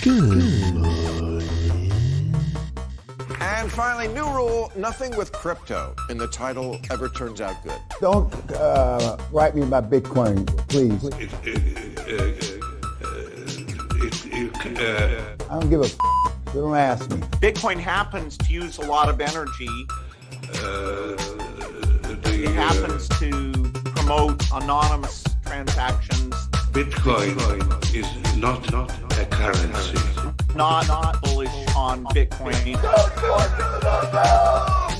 Good morning. And finally, new rule, nothing with crypto in the title ever turns out good. Don't write me about Bitcoin, please. I don't give a f***. Don't ask me. Bitcoin happens to use a lot of energy. It happens to promote anonymous transactions. Bitcoin is not a currency. Not bullish on Bitcoin.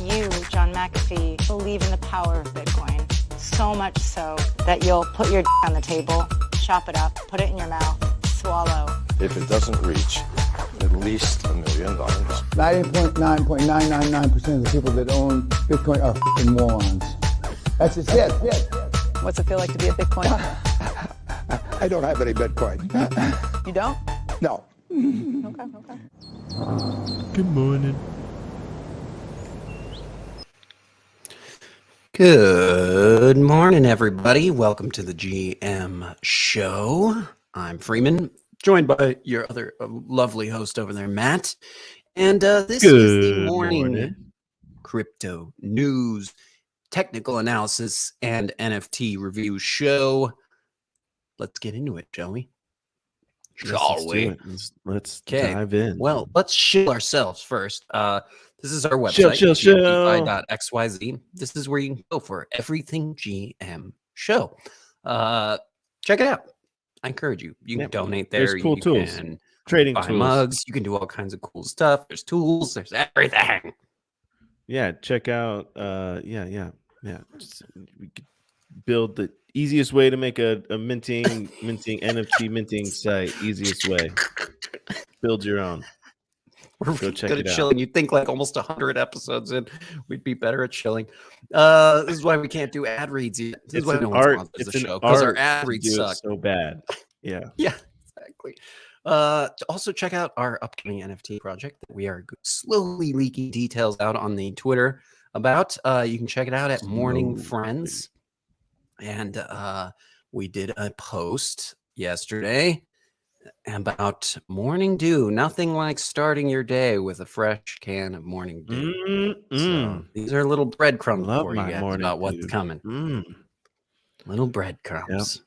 You, John McAfee, believe in the power of Bitcoin. So much so that you'll put your on the table, chop it up, put it in your mouth, swallow. If it doesn't reach at least $1 million. 99.999% of the people that own Bitcoin are f***ing morons. That's just it. What's it feel like to be a Bitcoin? I don't have any Bitcoin. You don't? No. Okay. Good morning. Good morning, everybody. Welcome to the GM Show. I'm Freeman, joined by your other lovely host over there, Matt. And this is the morning crypto news, technical analysis, and NFT review show. Let's get into it, shall we? Let's dive in. Well, let's shill ourselves first. This is our website, GMFi.xyz. This is where you can go for everything GM show. Check it out. I encourage you. You can donate there. There's cool you tools. Can Trading buy tools. mugs. You can do all kinds of cool stuff. There's tools. There's everything. Yeah, check out. We could build the easiest way to make a minting NFT minting site. Easiest way. Build your own. We're Go check good it at out. chilling. You'd think like almost 100 episodes in, we'd be better at chilling. This is why we can't do ad reads yet. This is why no one sponsors the show, because our ad reads suck. So bad. Yeah. Yeah, exactly. Also check out our upcoming NFT project that we are slowly leaking details out on the Twitter about. You can check it out at Morning Friends. And we did a post yesterday about morning dew. Nothing like starting your day with a fresh can of morning dew. So these are little breadcrumbs for you guys about what's coming. Little breadcrumbs.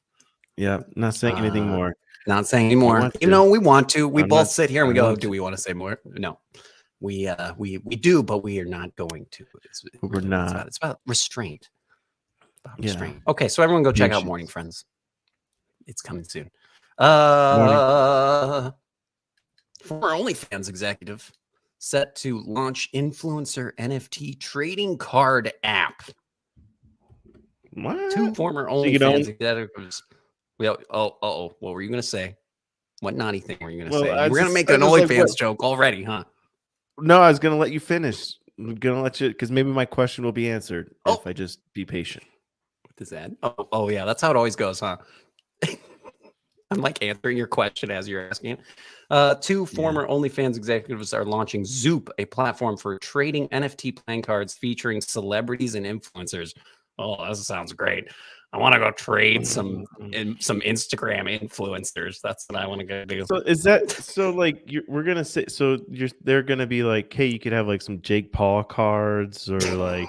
Yeah. Not saying anything more. Not saying anymore. You know, we want to. We both sit here and we go, do we want to say more? No. We do, but we are not going to. We're not. It's about restraint. Okay, so everyone go check out Morning Friends. It's coming soon. Former OnlyFans executive set to launch influencer NFT trading card app. What? Two former OnlyFans executives. What were you going to say? What naughty thing were you going to say? We're going to make an OnlyFans joke already, huh? No, I was going to let you finish. I'm going to let you, because maybe my question will be answered if I just be patient. This ad? Oh yeah, that's how it always goes, huh? I'm like answering your question as you're asking it. Two former OnlyFans executives are launching Zoop, a platform for trading NFT playing cards featuring celebrities and influencers. Oh, that sounds great. I want to go trade some Instagram influencers. That's what I want to go do. So is that so? Like we're gonna say so? They're gonna be like, hey, you could have like some Jake Paul cards or like.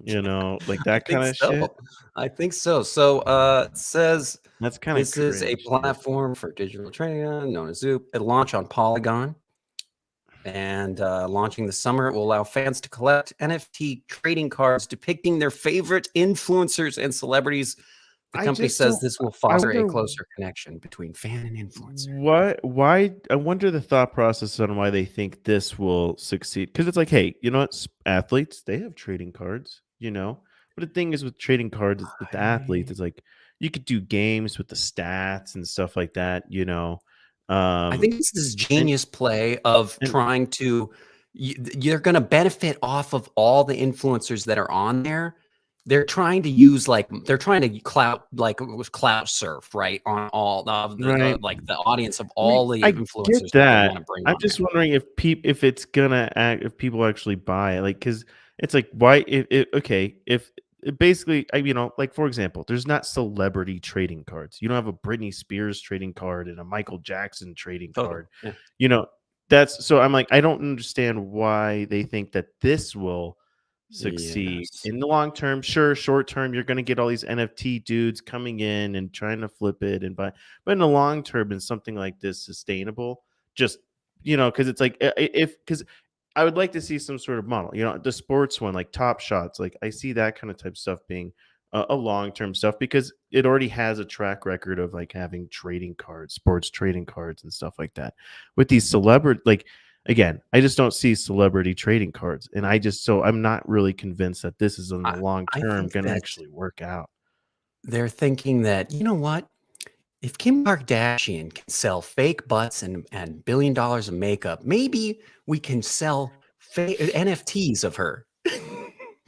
You know, like that kind of shit. I think so. So it says that's kind of this is a platform for digital trading known as Zoop. It launched on Polygon, and launching this summer, it will allow fans to collect NFT trading cards depicting their favorite influencers and celebrities. The company says this will foster a closer connection between fan and influencer. Why? I wonder the thought process on why they think this will succeed. Because it's like, hey, you know what? Athletes, they have trading cards, you know? But the thing is with trading cards with the athletes, it's like you could do games with the stats and stuff like that, you know? I think it's this genius play of trying to, you're going to benefit off of all the influencers that are on there. They're trying to use they're trying to clout surf, right, on all the like the audience of all the influencers. Get that. I'm just wondering if if people actually buy it, like, because it's like, why if basically, like for example, there's not celebrity trading cards. You don't have a Britney Spears trading card and a Michael Jackson trading Totally. card. Yeah. You know, that's so I'm like, I don't understand why they think that this will succeed Yes. in the long term. Sure, short term, you're going to get all these NFT dudes coming in and trying to flip it and buy, but in the long term, is something like this sustainable? Just because it's like if because I would like to see some sort of model. The sports one, like Top Shots, like I see that kind of type stuff being a long term stuff because it already has a track record of like having trading cards, sports trading cards, and stuff like that. With these celebrity, like again, I just don't see celebrity trading cards, and I'm not really convinced that this is in the long I term think going to that actually work out. they're thinking that, you know what? If Kim Kardashian can sell fake butts and $1 billion of makeup, maybe we can sell NFTs of her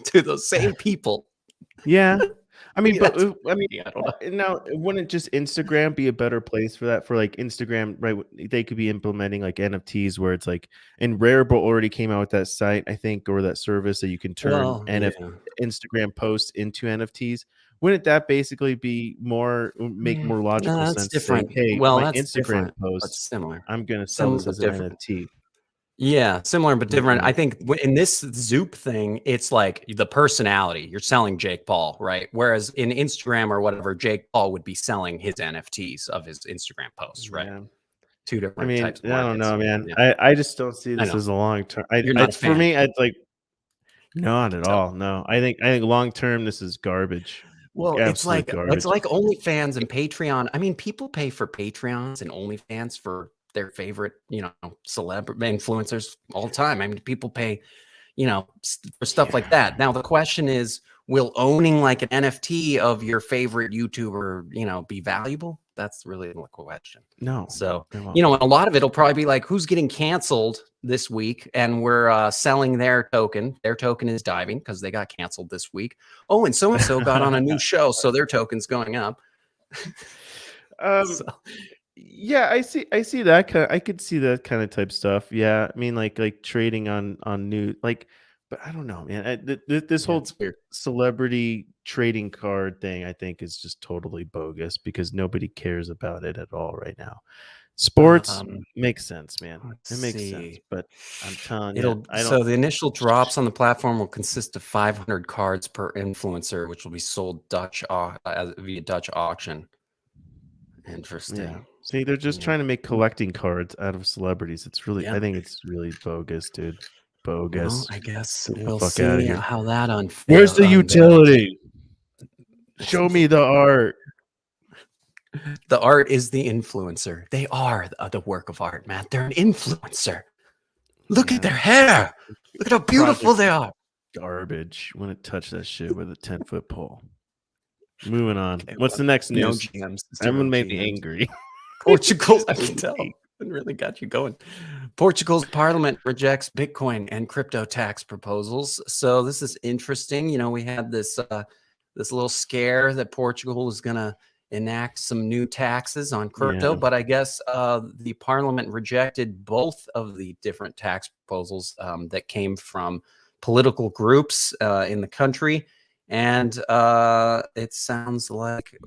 to those same people. Yeah. I mean, but That's I mean, I don't know. now wouldn't just Instagram be a better place for that? For like Instagram, right? They could be implementing like NFTs where it's like, and Rarible already came out with that site, I think, or that service that you can turn Well, yeah. Instagram posts into NFTs. Wouldn't that basically be make more logical That's sense saying, different. hey, Well, my that's Instagram different, but post, similar. I'm going to sell Similar this but as an different. NFT? Yeah, similar but different. Mhm. I think in this Zoop thing, it's like the personality. You're selling Jake Paul, right? Whereas in Instagram or whatever, Jake Paul would be selling his NFTs of his Instagram posts, right? Yeah. Two I different mean, types of I don't markets. know, man. Yeah, I just don't see I this know. as a long term. You're not a For fan. me, I'd like not at So, all. No, I think long term this is garbage, well, absolute it's garbage. like OnlyFans and Patreon. I mean, people pay for Patreons and OnlyFans for their favorite, celebrity influencers all the time. I mean, people pay for stuff like that. Now, the question is, will owning like an NFT of your favorite YouTuber, be valuable? That's really the question. No, So, no. and a lot of it will probably be like, who's getting canceled this week? And we're selling their token. Their token is diving because they got canceled this week. Oh, and so got on a new show. So their token's going up. So, Yeah, I see that kind. I could see that kind of type stuff. Yeah, I mean, like trading on new but I don't know, man. This yeah, whole it's weird. celebrity trading card thing, I think, is just totally bogus because nobody cares about it at all right now. Sports makes sense, man. It makes sense, but I'm telling you, I don't. So the initial drops on the platform will consist of 500 cards per influencer, which will be sold via Dutch auction. Interesting. Yeah. See, they're just trying to make collecting cards out of celebrities. It's really, Yeah. I think it's really bogus, dude. Well, Bogus. I guess Get the we'll fuck outta see here. how that unfolds. Where's the utility? Show me the art. The art is the influencer. They are the work of art, man. They're an influencer. Look at their hair. Look at how beautiful they are. Garbage. Want to touch that shit with a 10-foot pole. Moving on. Okay, What's the next no news? GMs. Everyone made me angry. Portugal, I can tell. It really got you going. Portugal's parliament rejects Bitcoin and crypto tax proposals. So this is interesting. We had this little scare that Portugal was going to enact some new taxes on crypto, Yeah. but I guess the parliament rejected both of the different tax proposals that came from political groups in the country. And it sounds like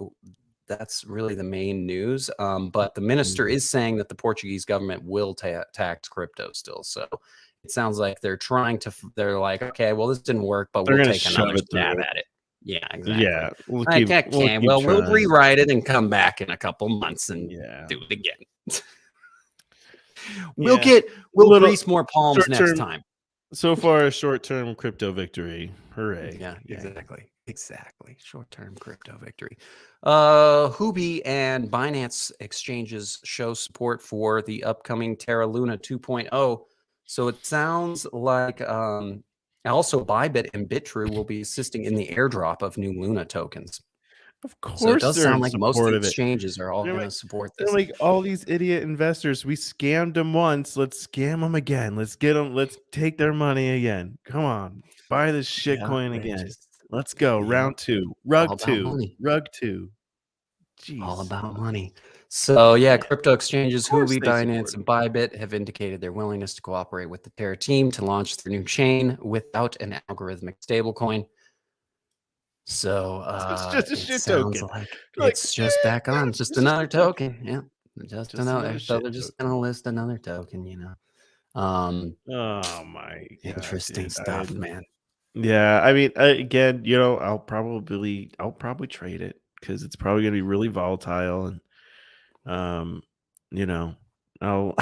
that's really the main news. But the minister is saying that the Portuguese government will tax crypto still. So it sounds like they're like, okay, well, this didn't work, but we'll take another stab at it. Yeah, exactly. Yeah. We'll rewrite it and come back in a couple months and do it again. We'll grease more palms next time. So far, a short-term crypto victory. Hooray. Yeah, exactly. Short-term crypto victory. Huobi and Binance exchanges show support for the upcoming Terra Luna 2.0. So it sounds like also Bybit and Bitrue will be assisting in the airdrop of new Luna tokens. Of course, so it does they're sound in like most of support the of it. exchanges are all They're going to like- support They're this. like all these idiot investors. We scammed them once. Let's scam them again. Let's get them. Let's take their money again. Come on, buy this shit coin again. Let's go. Round two. Rug two. Rug two. Jeez. All about money. So yeah, crypto exchanges course Huobi, they Binance, support and Bybit have indicated their willingness to cooperate with the Terra team to launch their new chain without an algorithmic stablecoin. So It's just a it shit sounds token. like Like, it's just back on. Just it's just a another token. token. Yeah. Just Just another another. So shit they're just token. gonna list another token, you know. Um, Oh my god, Interesting dude. stuff, man. Yeah, I mean, again, I'll probably trade it because it's probably gonna be really volatile, and um, you know, I'll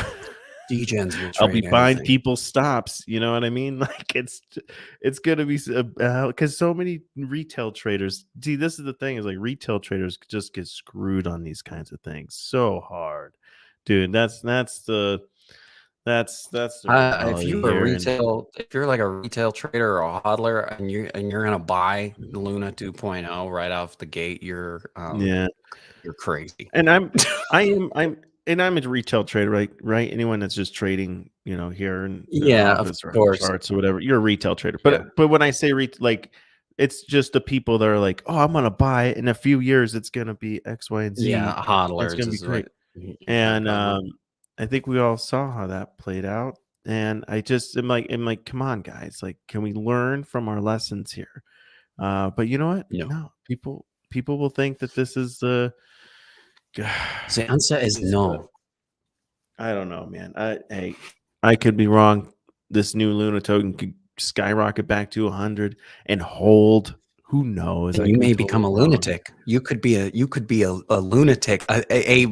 Degens will I'll be trade buying anything. people's stops. You know what I mean? Like it's gonna be because so many retail traders. See, this is the thing: is like retail traders just get screwed on these kinds of things so hard, dude. That's the reality here, and If you're like a retail trader or a hodler, and you're gonna buy Luna 2.0 right off the gate, yeah. you're crazy. And I'm a retail trader, right? Right. Anyone that's just trading, here in an Yeah, of office or on course. charts or whatever, you're a retail trader. Yeah. But when I say like, it's just the people that are like, oh, I'm gonna buy it in a few years. It's gonna be X, Y, and Yeah, Z. It's hodlers gonna be is great. what yeah, And hodler. I think we all saw how that played out. And I just am like, come on, guys, like, can we learn from our lessons here? But you know what? No. No, people will think that this is the The answer is no. I don't know, man. I could be wrong. This new Luna token could skyrocket back to 100 and hold. Who knows? And I you could be may totally become a wrong. lunatic. You could be a lunatic, Get a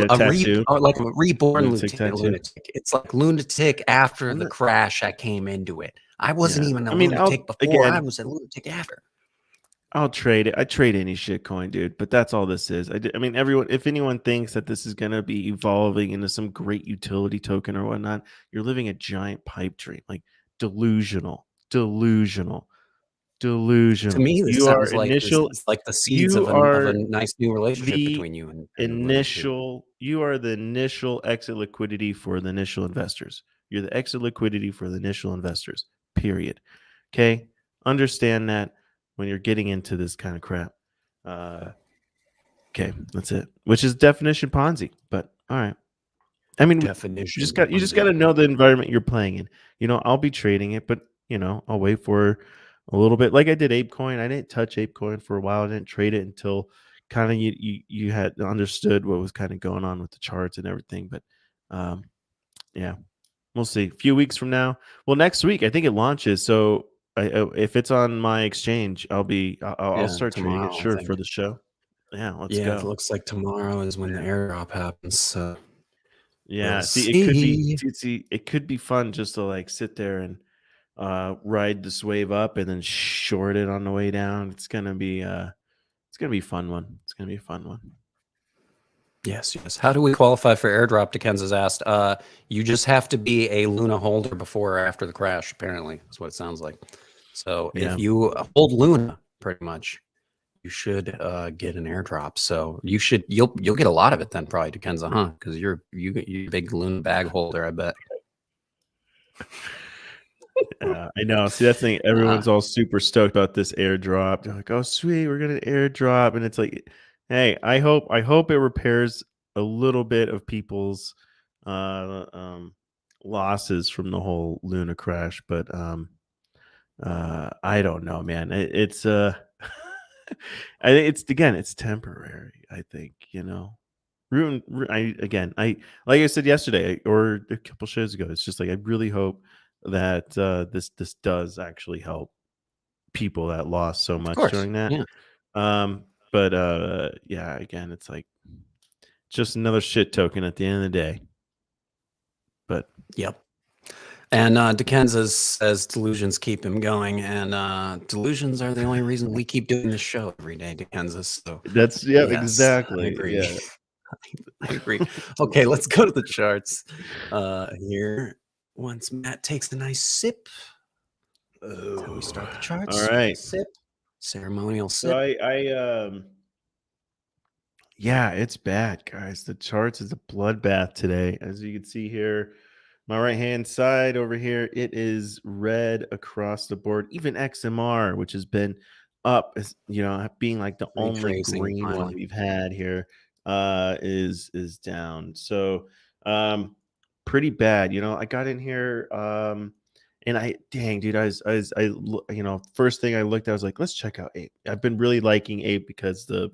tattoo. or like a reborn Lunatic tattoo. lunatic. It's like lunatic after I'm the not, crash I came into it. I wasn't yeah. even a I mean, lunatic before. I was a lunatic after. I'll trade it. I trade any shit coin, dude. But that's all this is. I mean, if anyone thinks that this is gonna be evolving into some great utility token or whatnot, you're living a giant pipe dream. Like delusional, delusional, To delusional. me, this You are sounds like initial. it's like the seeds You of a are nice new relationship the between you and Luna 2. you are the initial exit liquidity for the initial investors. You're the exit liquidity for the initial investors. Period. Okay, understand that when you're getting into this kind of crap. Okay, that's it. Which is definition Ponzi. But all right. I mean, Definition you just got to know the environment you're playing in. I'll be trading it, but I'll wait for a little bit. Like I did ApeCoin. I didn't touch ApeCoin for a while. I didn't trade it until kind of you had understood what was kind of going on with the charts and everything. But yeah, we'll see. A few weeks from now. Well, next week I think it launches. So if it's on my exchange, I'll start trading it. Tomorrow, I Sure, think. for the show. Yeah, let's Yeah, it go. looks like tomorrow is when the airdrop happens. So Yeah, we'll see, it could be see. it could be fun just to like sit there and ride this wave up and then short it on the way down. It's gonna be a fun one. It's gonna be a fun one. Yes, yes. How do we qualify for airdrop? Dikens has asked. You just have to be a Luna holder before or after the crash. Apparently, that's what it sounds like. So Yeah. if you hold Luna, pretty much, you should get an airdrop. So you'll get a lot of it then, probably, Dikens, huh? Because you're a big Luna bag holder, I bet. I know. See, that's the thing. Everyone's all super stoked about this airdrop. They're like, "Oh, sweet, we're gonna airdrop," and it's like, hey, I hope it repairs a little bit of people's uh, um, losses from the whole Luna crash, but I don't know, man. It's I think it's temporary. I think I like I said yesterday or a couple shows ago. It's just like I really hope that this does actually help people that lost so Of much course, during that. yeah. But yeah, again, it's like just another shit token at the end of the day. But Yep. And Dikens says delusions keep him going, and delusions are the only reason we keep doing this show every day, Dikens. So that's yes, exactly. I agree. Yeah. I agree. Okay, let's go to the charts here. Once Matt takes a nice sip, that's how we start the charts. All right. Sip, ceremonial So sip. yeah, it's bad, guys. The charts is a bloodbath today. As you can see here, my right hand side over here, it is red across the board. Even XMR, which has been up, as being like the only Retracing green one finally. we've had here, is down. So pretty bad. I got in here And dang, dude, first thing I looked at, I was like, let's check out Ape. I've been really liking Ape because the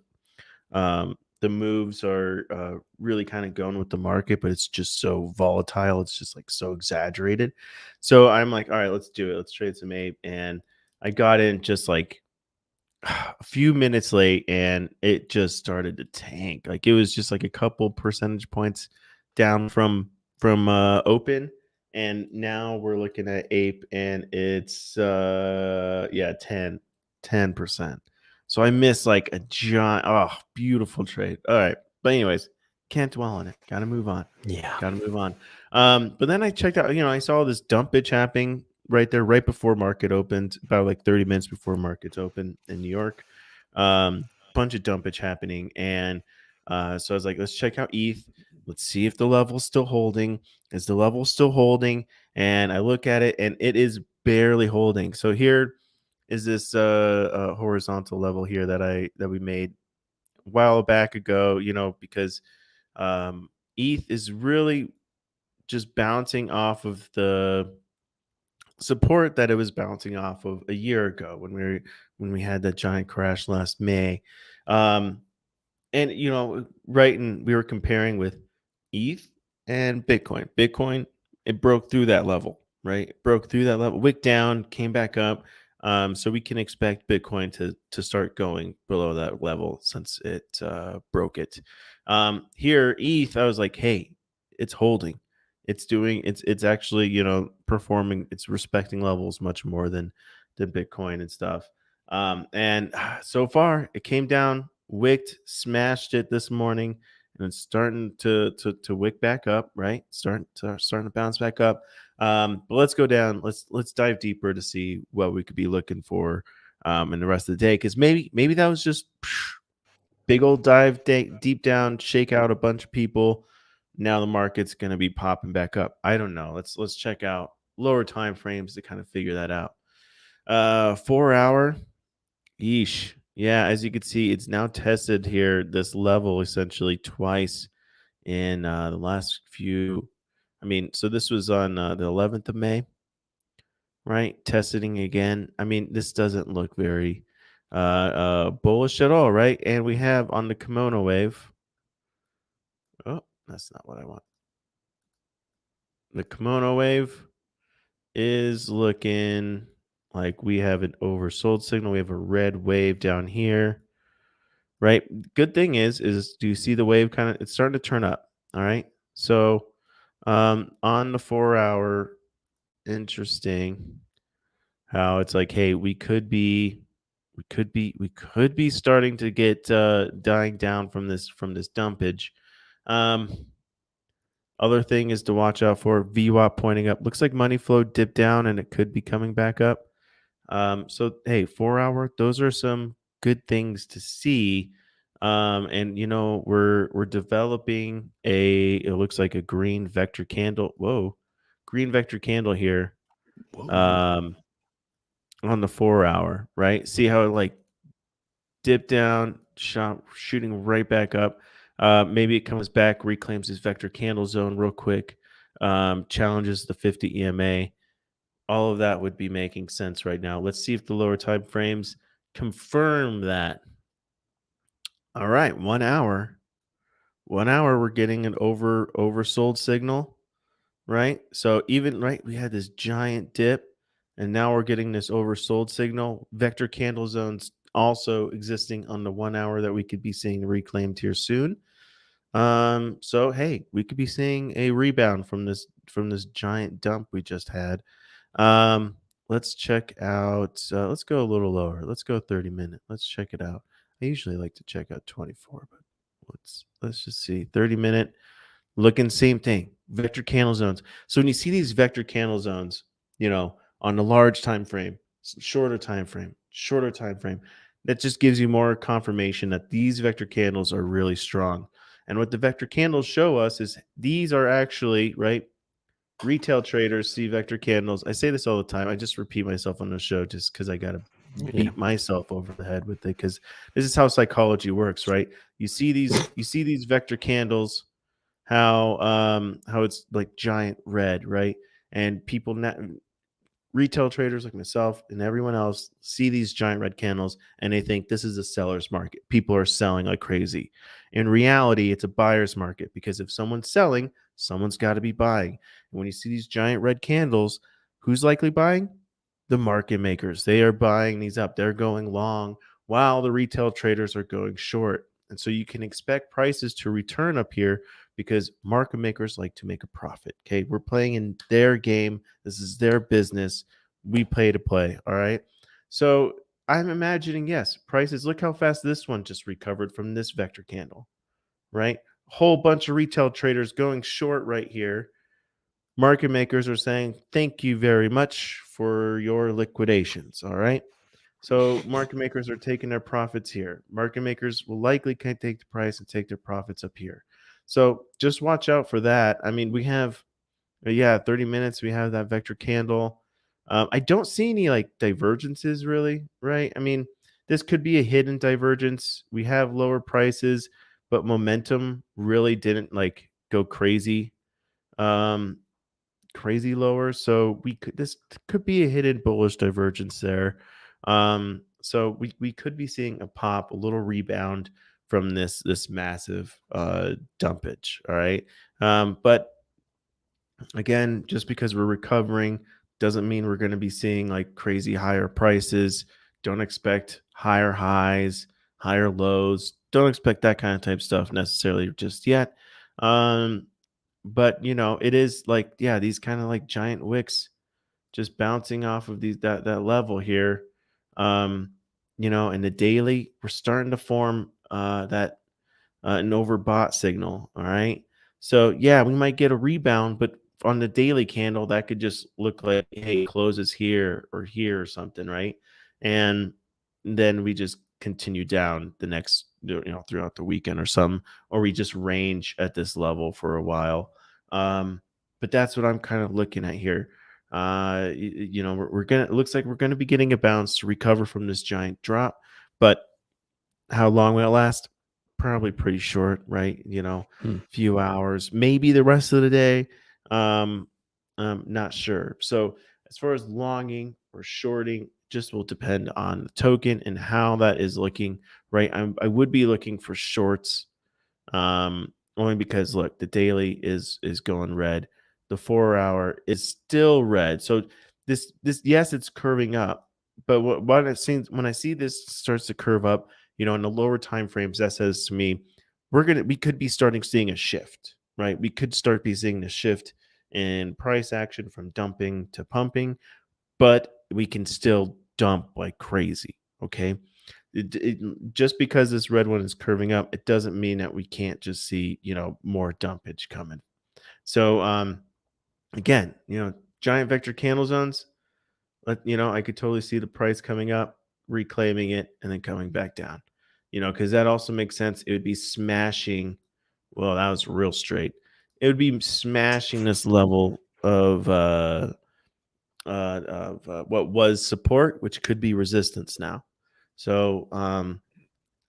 moves are really kind of going with the market, but it's just so volatile. It's just like so exaggerated. So I'm like, all right, let's do it. Let's trade some Ape. And I got in just like a few minutes late, and it just started to tank. Like it was just like a couple percentage points down from open, and now we're looking at Ape, and it's 10%. So I missed like a giant, beautiful trade. All right, but anyways, can't dwell on it. Gotta move on. Yeah. Gotta move on. But then I checked out, I saw this dump bitch happening right there, right before market opened, about like 30 minutes before markets open in New York. Bunch of dumpage happening. And so I was like, let's check out ETH. Let's see if the level's still holding. Is the level still holding? And I look at it, and it is barely holding. So here is this horizontal level here that we made a while back ago, because ETH is really just bouncing off of the support that it was bouncing off of a year ago when we had that giant crash last May. And right, and we were comparing with ETH and Bitcoin. Bitcoin, it broke through that level, right? It broke through that level, wicked down, came back up. So we can expect Bitcoin to start going below that level since it broke it. Here, ETH, I was like, hey, it's holding. It's actually, performing, it's respecting levels much more than Bitcoin and stuff. And so far it came down, wicked, smashed it this morning, and it's starting to wick back up, right? Starting to bounce back up. But let's go down. Let's dive deeper to see what we could be looking for in the rest of the day, because maybe that was just big old dive deep down, shake out a bunch of people. Now the market's going to be popping back up. I don't know. Let's check out lower time frames to kind of figure that out. 4 hour. Yeesh. Yeah, as you can see, it's now tested here this level essentially twice in the last few. I mean, so this was on the 11th of May, right? Testing again. I mean, this doesn't look very bullish at all, right? And we have on the kimono wave. Oh, that's not what I want. The kimono wave is looking like we have an oversold signal. We have a red wave down here, right? Good thing is do you see the wave kind of, it's starting to turn up. All right. So on the 4 hour, interesting how it's like, hey, we could be starting to get dying down from this dumpage. Other thing is to watch out for VWAP pointing up. Looks like money flow dipped down, and it could be coming back up. So hey, 4 hour, those are some good things to see. And we're developing it looks like a green vector candle. Whoa, green vector candle here. On the 4 hour, right? See how it like dipped down, shooting right back up. Maybe it comes back, reclaims this vector candle zone real quick, challenges the 50 EMA. All of that would be making sense right now. Let's see if the lower time frames confirm that. All right, 1 hour. 1 hour, we're getting an oversold signal, right? So even right, we had this giant dip, and now we're getting this oversold signal. Vector candle zones also existing on the 1 hour that we could be seeing reclaimed here soon. So hey, we could be seeing a rebound from this giant dump we just had. Let's check out let's go a little lower. Let's go 30 minute. Let's check it out. I usually like to check out 24, but let's just see. 30 minute, looking same thing. Vector candle zones. So when you see these vector candle zones, on the large time frame, shorter time frame, that just gives you more confirmation that these vector candles are really strong. And what the vector candles show us is these are actually, right? Retail traders see vector candles. I say this all the time. I just repeat myself on the show just because I got to beat myself over the head with it, because this is how psychology works, right? You see these vector candles, how it's like giant red, right? And people retail traders like myself and everyone else see these giant red candles and they think this is a seller's market. People are selling like crazy. In reality, it's a buyer's market because if someone's selling, someone's got to be buying. And when you see these giant red candles, who's likely buying? The market makers. They are buying these up. They're going long while the retail traders are going short. And so you can expect prices to return up here because market makers like to make a profit. Okay. We're playing in their game. This is their business. We pay to play. All right. So I'm imagining, yes, prices. Look how fast this one just recovered from this vector candle, right? Whole bunch of retail traders going short right here. Market makers are saying, thank you very much for your liquidations. All right. So market makers are taking their profits here. Market makers will likely take the price and take their profits up here. So just watch out for that. I mean, we have, 30 minutes. We have that vector candle. I don't see any like divergences really, right? I mean, this could be a hidden divergence. We have lower prices, but momentum really didn't like go crazy. Um, Crazy lower. So this could be a hidden bullish divergence there. So we could be seeing a pop, a little rebound from this massive dumpage. All right. But again, just because we're recovering doesn't mean we're going to be seeing like crazy higher prices. Don't expect higher highs, higher lows. Don't expect that kind of type stuff necessarily just yet. Um, but it is like, yeah, these kind of like giant wicks just bouncing off of that level here. Um, in the daily, we're starting to form that an overbought signal. All right. So yeah, we might get a rebound, but on the daily candle, that could just look like, hey, it closes here or something, right? And then we just continue down the next, throughout the weekend or something, or we just range at this level for a while. But that's what I'm kind of looking at here. We're gonna. It looks like we're gonna be getting a bounce to recover from this giant drop, but how long will it last? Probably pretty short, right? Few hours, maybe the rest of the day. Um, not sure. So as far as longing or shorting, just will depend on the token and how that is looking, right? I would be looking for shorts, only because look, the daily is going red, the 4 hour is still red. So this yes, it's curving up, but what it seems when I see this starts to curve up, in the lower time frames, that says to me we could be starting seeing a shift, right? We could start be seeing the shift in price action from dumping to pumping, but we can still dump like crazy. Okay. Just because this red one is curving up, it doesn't mean that we can't just see, more dumpage coming. So, again, giant vector candle zones, I could totally see the price coming up, reclaiming it, and then coming back down, because that also makes sense. It would be smashing. Well, that was real straight. It would be smashing this level of what was support, which could be resistance now. So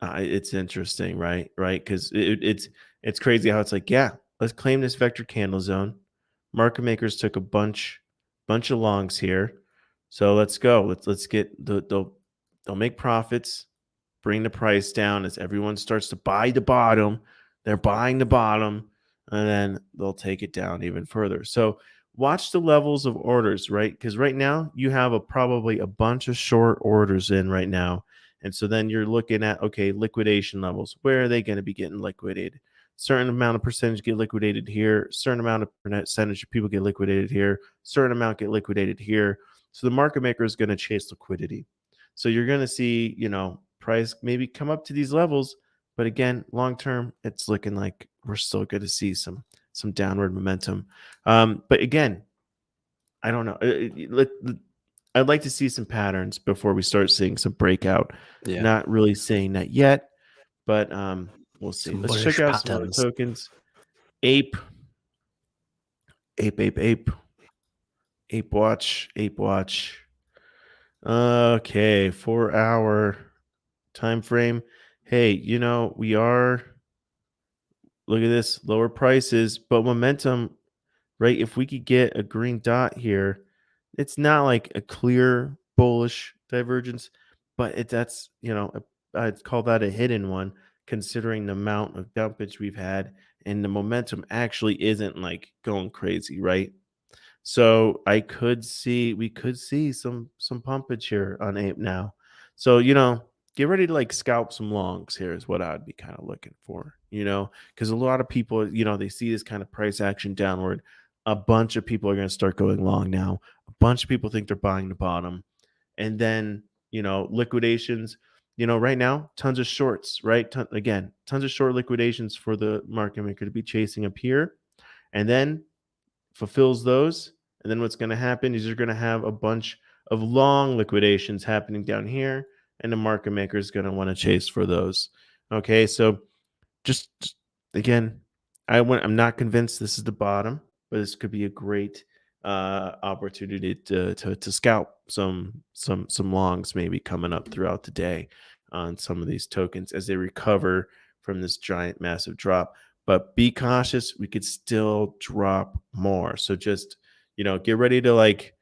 it's interesting, right? Right, because it's crazy how it's like, yeah, let's claim this vector candle zone. Market makers took a bunch of longs here, so let's go. Let's get they'll make profits, bring the price down as everyone starts to buy the bottom. They're buying the bottom, and then they'll take it down even further. So watch the levels of orders, right? Because right now you have probably a bunch of short orders in right now. And so then you're looking at, okay, liquidation levels. Where are they going to be getting liquidated? Certain amount of percentage get liquidated here. Certain amount of percentage of people get liquidated here. Certain amount get liquidated here. So the market maker is going to chase liquidity. So you're going to see, price maybe come up to these levels. But again, long term, it's looking like we're still going to see some downward momentum. But again, I don't know. I'd like to see some patterns before we start seeing some breakout. Yeah. Not really saying that yet, but we'll see. Some Let's bullish check out some other patterns. tokens. Ape Watch. Okay, 4 hour time frame. Hey, we are, look at this, lower prices, but momentum, right? If we could get a green dot here, It's not like a clear bullish divergence, but that's I'd call that a hidden one, considering the amount of dumpage we've had and the momentum actually isn't like going crazy, right? So we could see some pumpage here on ape now. So get ready to like scalp some longs here is what I'd be kind of looking for, because a lot of people, they see this kind of price action downward. A bunch of people are going to start going long now. A bunch of people think they're buying the bottom, and then liquidations. Right now, tons of shorts, right? Tons of short liquidations for the market maker to be chasing up here, and then fulfills those. And then what's going to happen is you're going to have a bunch of long liquidations happening down here, and the market maker is going to want to chase for those. Okay, so just again, I'm not convinced this is the bottom, but this could be a great opportunity to scalp some longs maybe coming up throughout the day on some of these tokens as they recover from this giant massive drop. But be cautious, we could still drop more. So just get ready to like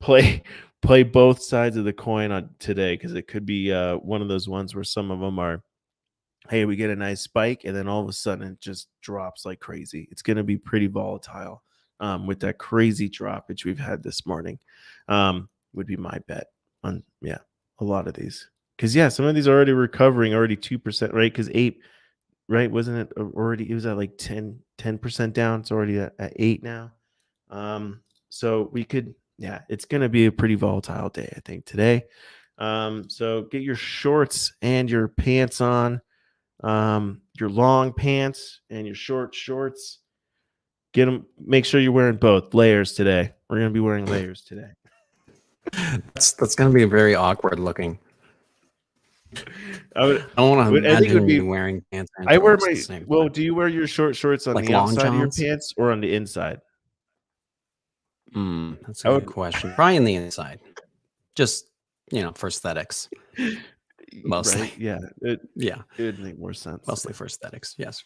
play both sides of the coin on today, because it could be one of those ones where some of them are, hey, we get a nice spike, and then all of a sudden it just drops like crazy. It's going to be pretty volatile with that crazy drop which we've had this morning. Would be my bet on a lot of these, because some of these are already recovering, already 2%, right? Because ape, right, wasn't it already? It was at like 10% down. It's already at 8 now. So we could, it's going to be a pretty volatile day, I think, today. So get your shorts and your pants on. Your long pants and your short shorts. Get them. Make sure you're wearing both layers today. We're gonna be wearing layers today. That's gonna be very awkward looking. I don't want to I think it would imagine be you wearing pants. And I wear shorts at my the same well. time. Do you wear your short shorts on Like the long outside of your johns? pants or on the inside? That's a good question. Probably on the inside, just for aesthetics, mostly. Right? Yeah. It would make more sense. Mostly for aesthetics. Yes.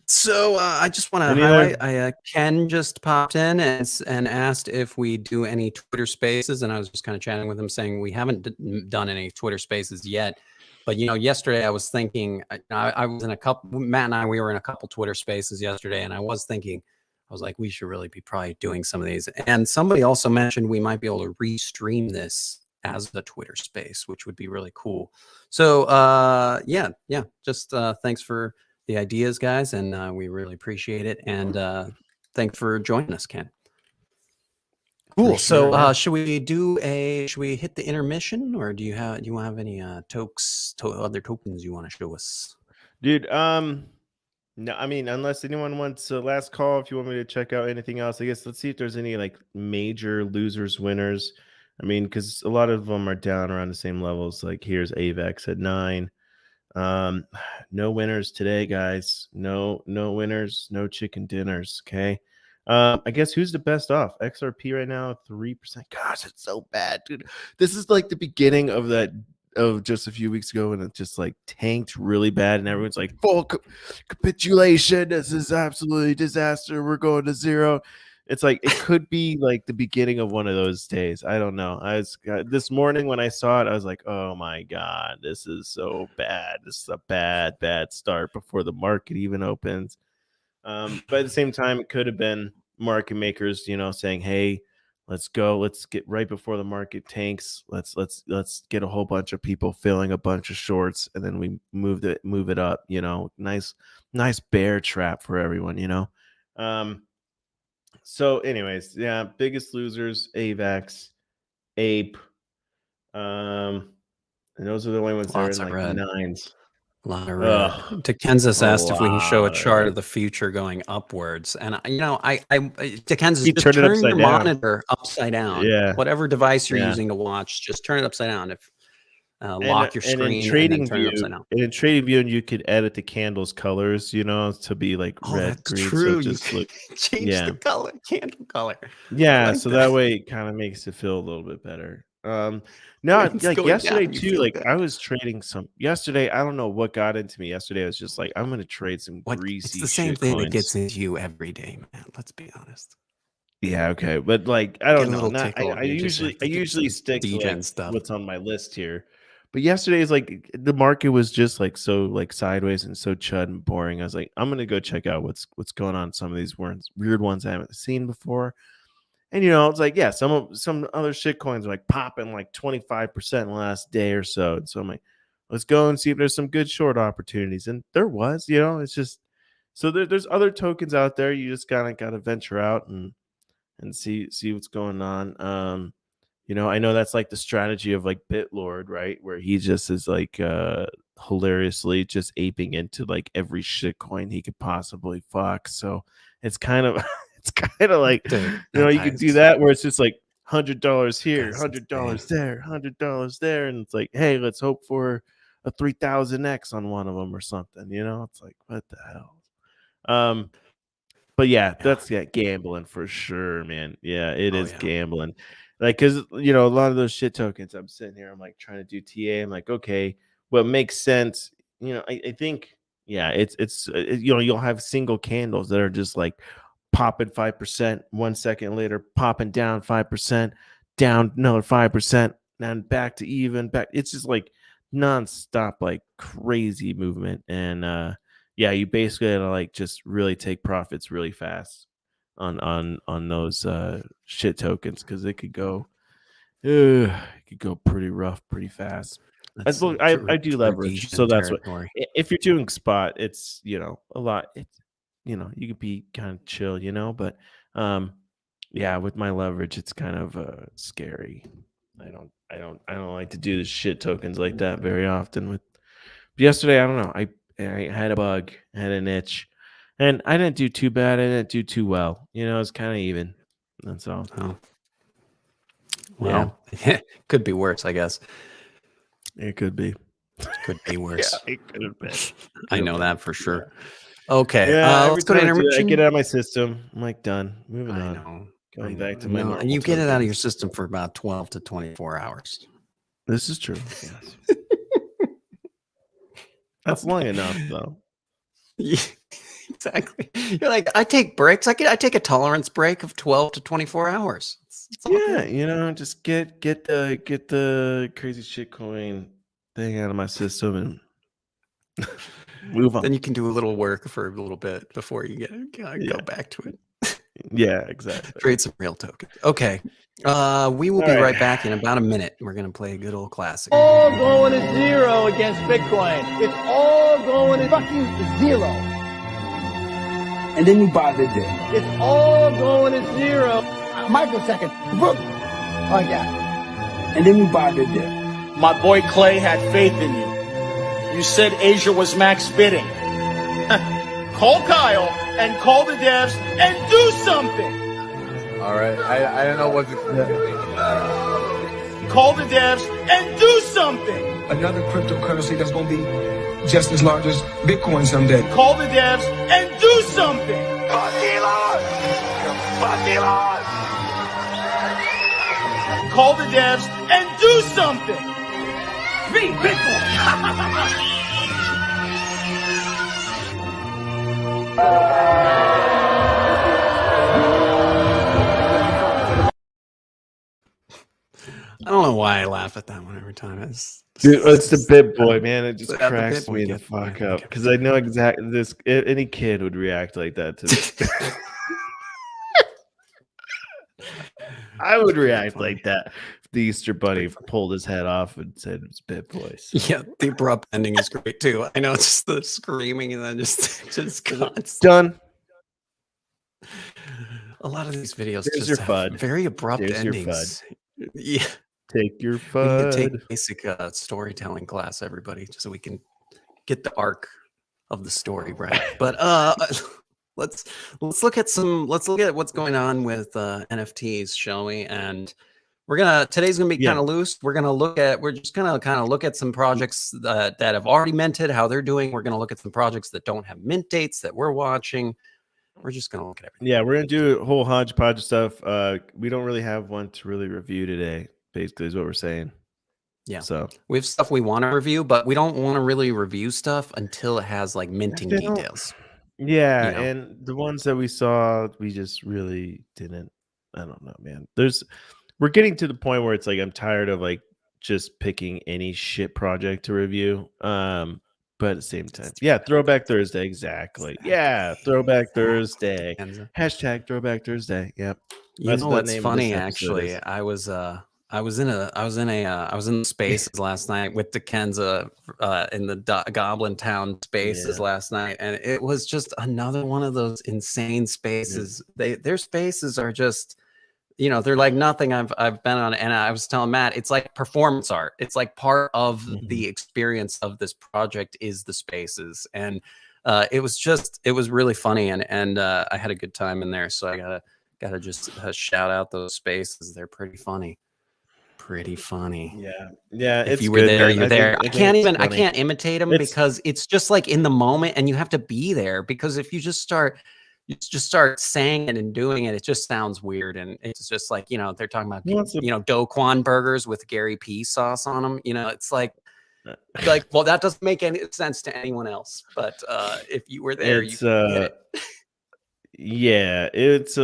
So I just want to Any highlight. Ken just popped in and asked if we do any Twitter Spaces, and I was just kind of chatting with him, saying we haven't done any Twitter Spaces yet. But yesterday I was thinking, I was in a couple. Matt and we were in a couple Twitter Spaces yesterday, and I was thinking, I was like, we should really be probably doing some of these. And somebody also mentioned we might be able to restream this as a Twitter Space, which would be really cool. So just thanks for the ideas, guys, and we really appreciate it. And thanks for joining us, Ken. Cool. So should we hit the intermission, or do you have any other tokens you want to show us? Dude, no, I mean, unless anyone wants a last call, if you want me to check out anything else, I guess let's see if there's any like major losers, winners. I mean, because a lot of them are down around the same levels. Like here's AVEX at 9. No winners today, guys. No winners, no chicken dinners. Okay. I guess who's the best off? XRP right now, 3%. Gosh, it's so bad, dude. This is like the beginning of just a few weeks ago, and it just like tanked really bad, and everyone's like, full capitulation. This is absolutely disaster. We're going to zero. It's like it could be like the beginning of one of those days. I don't know. This morning when I saw it, I was like, oh my God, this is so bad. This is a bad start before the market even opens. But at the same time, it could have been market makers, saying, hey, let's go. Let's get right before the market tanks. Let's get a whole bunch of people filling a bunch of shorts, and then we move it up. Nice bear trap for everyone. So, anyways, biggest losers: AVEX, Ape. And those are the only ones that are in like red. 9s. A lot of red. Kansas asked if we can show a chart of the future going upwards, and Kansas, just turn your monitor upside down. Yeah. Whatever device you're using to watch, just turn it upside down. If lock your screen and then turn it upside down. And in trading view, you could edit the candles colors, to be like red, that's green. True. So just look, change the color, candle color. Yeah, so that way it kind of makes it feel a little bit better. No, like yesterday too, like good. I was trading yesterday. I don't know what got into me yesterday. I was just like, I'm gonna trade some greasy. It's the same thing that gets into you every day, man. Let's be honest. Yeah, okay, but like I Get don't a know. little Not tickle. I You just usually have to get some stick to like degen stuff. what's on my list here. But yesterday is like the market was just like so like sideways and so chud and boring. I was like, I'm gonna go check out what's going on. Some of these weird ones I haven't seen before. And it's like, yeah, some other shit coins are like popping like 25% in the last day or so. And so I'm like, let's go and see if there's some good short opportunities. And there was, it's just so there's other tokens out there. You just kind of gotta venture out and see what's going on. I know that's like the strategy of like Bitlord, right? Where he just is like hilariously just aping into like every shit coin he could possibly fuck. So it's kind of it's kind of like Dude, you could do that where it's just like $100 here, guy's $100 there, $100 there, and it's like, hey, let's hope for a 3000x on one of them or something. It's like, what the hell? But yeah, that's gambling for sure, man. Yeah, it Oh is yeah. gambling. Like, cause a lot of those shit tokens, I'm sitting here, I'm like trying to do TA. I'm like, okay, what makes sense? I think, yeah, you'll have single candles that are just like popping 5%, 1 second later, popping down 5%, down another 5%, then back to even back. It's just like nonstop, like crazy movement. And yeah, you basically gotta like just really take profits really fast on those shit tokens because it could go pretty rough pretty fast. That's Look, I do true leverage, degen so that's what. territory. If you're doing spot, it's a lot. It's you could be kind of chill, but yeah, with my leverage, it's kind of scary. I don't like to do the shit tokens like that very often. But yesterday, I don't know. I had a bug, had an itch, and I didn't do too bad. I didn't do too well. It's kind of even. That's all. Oh. Well, could be worse, I guess. It could be. Could be worse. It could have been. I know that for sure. Okay. Yeah, every let's go to time I do it, I intermission. get it out of my system. I'm like done. Moving I on. know. Going back to my No, normal and you get it out of tokens. your system for about 12 to 24 hours. This is true. Yes. That's long enough, though. Yeah, exactly. You're like, I take breaks. I take a tolerance break of 12 to 24 hours. It's all Yeah, good. just get the crazy shit coin thing out of my system and move on. Then you can do a little work for a little bit before you go back to it. Yeah, exactly. Trade some real tokens. Okay. We will be right back in about a minute. We're gonna play a good old classic. All going to zero against Bitcoin. It's all going to fucking zero. And then you buy the dip. It's all going to zero. A microsecond. Boom. Like that. And then you buy the dip. My boy Clay had faith in you. You said Asia was max bidding. Call Kyle and call the devs and do something. All right, I don't know what to Call the devs and do something. Another cryptocurrency that's going to be just as large as Bitcoin someday. Call the devs and do something. Call the devs and do something. Me, Bitcoin. I don't know why I laugh at that one every time. Dude, it's the bit boy, man. It just Is that the cracks bit boy? me the Yeah, fuck yeah, up okay. because I know exactly this. Any kid would react like that to this. I would react like that if the Easter Bunny pulled his head off and said it's bit boy. So. Yeah, the abrupt ending is great too. I know it's just the screaming and then just constant. Done. A lot of these videos There's just your have FUD. very abrupt There's your endings. Yeah, Take your we need to FUD. take basic storytelling class, everybody, just so we can get the arc of the story right. But let's look at what's going on with NFTs, shall we? And today's gonna be kind of loose. We're just gonna kind of look at some projects that have already minted, how they're doing. We're gonna look at some projects that don't have mint dates that we're watching. We're just gonna look at everything. Yeah, we're gonna do a whole hodgepodge of stuff. We don't really have one to really review today. Basically, is what we're saying. Yeah. So we have stuff we want to review, but we don't want to really review stuff until it has like minting details. Yeah, and the ones that we saw, we just really didn't I don't know, man. We're getting to the point where it's like I'm tired of like just picking any shit project to review. But at the same time, yeah, Throwback Thursday, exactly. Yeah, Throwback Thursday. Hashtag Throwback Thursday. Yep. You That's know what the what's name of this funny? episode Actually, is. I was in the spaces last night with Dikenza in the Goblin Town spaces Yeah. last night, and it was just another one of those insane spaces. Their spaces are just, you know, they're like nothing I've been on. And I was telling Matt, it's like performance art. It's like part of the experience of this project is the spaces, and it was really funny, and I had a good time in there. So I gotta just shout out those spaces. They're pretty funny. Pretty funny. Yeah. Yeah, If it's you were good, there, man. you're there. I think it's I funny. can't imitate them It's because it's just like in the moment, and you have to be there, because if you just start saying it and doing it, it just sounds weird. And it's just like, you know, they're talking about, Well, it's a- you know, Do Kwon burgers with Gary P sauce on them. You know, it's like, uh, well, that doesn't make any sense to anyone else. But if you were there, you it's get it. yeah, it's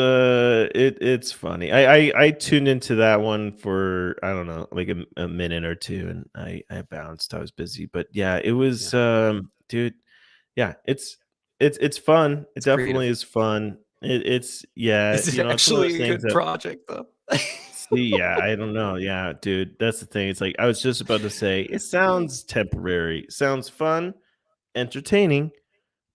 funny. I tuned into that one for I don't know, like a minute or two, and I bounced. I was busy, but yeah, it was dude. Yeah, it's fun. It It's definitely creative. is fun. It's yeah, Is you it know, it's one of those actually a things good that project though? see, yeah, I don't know. Yeah, dude, that's the thing. It's like I was just about to say, it sounds temporary, sounds fun, entertaining,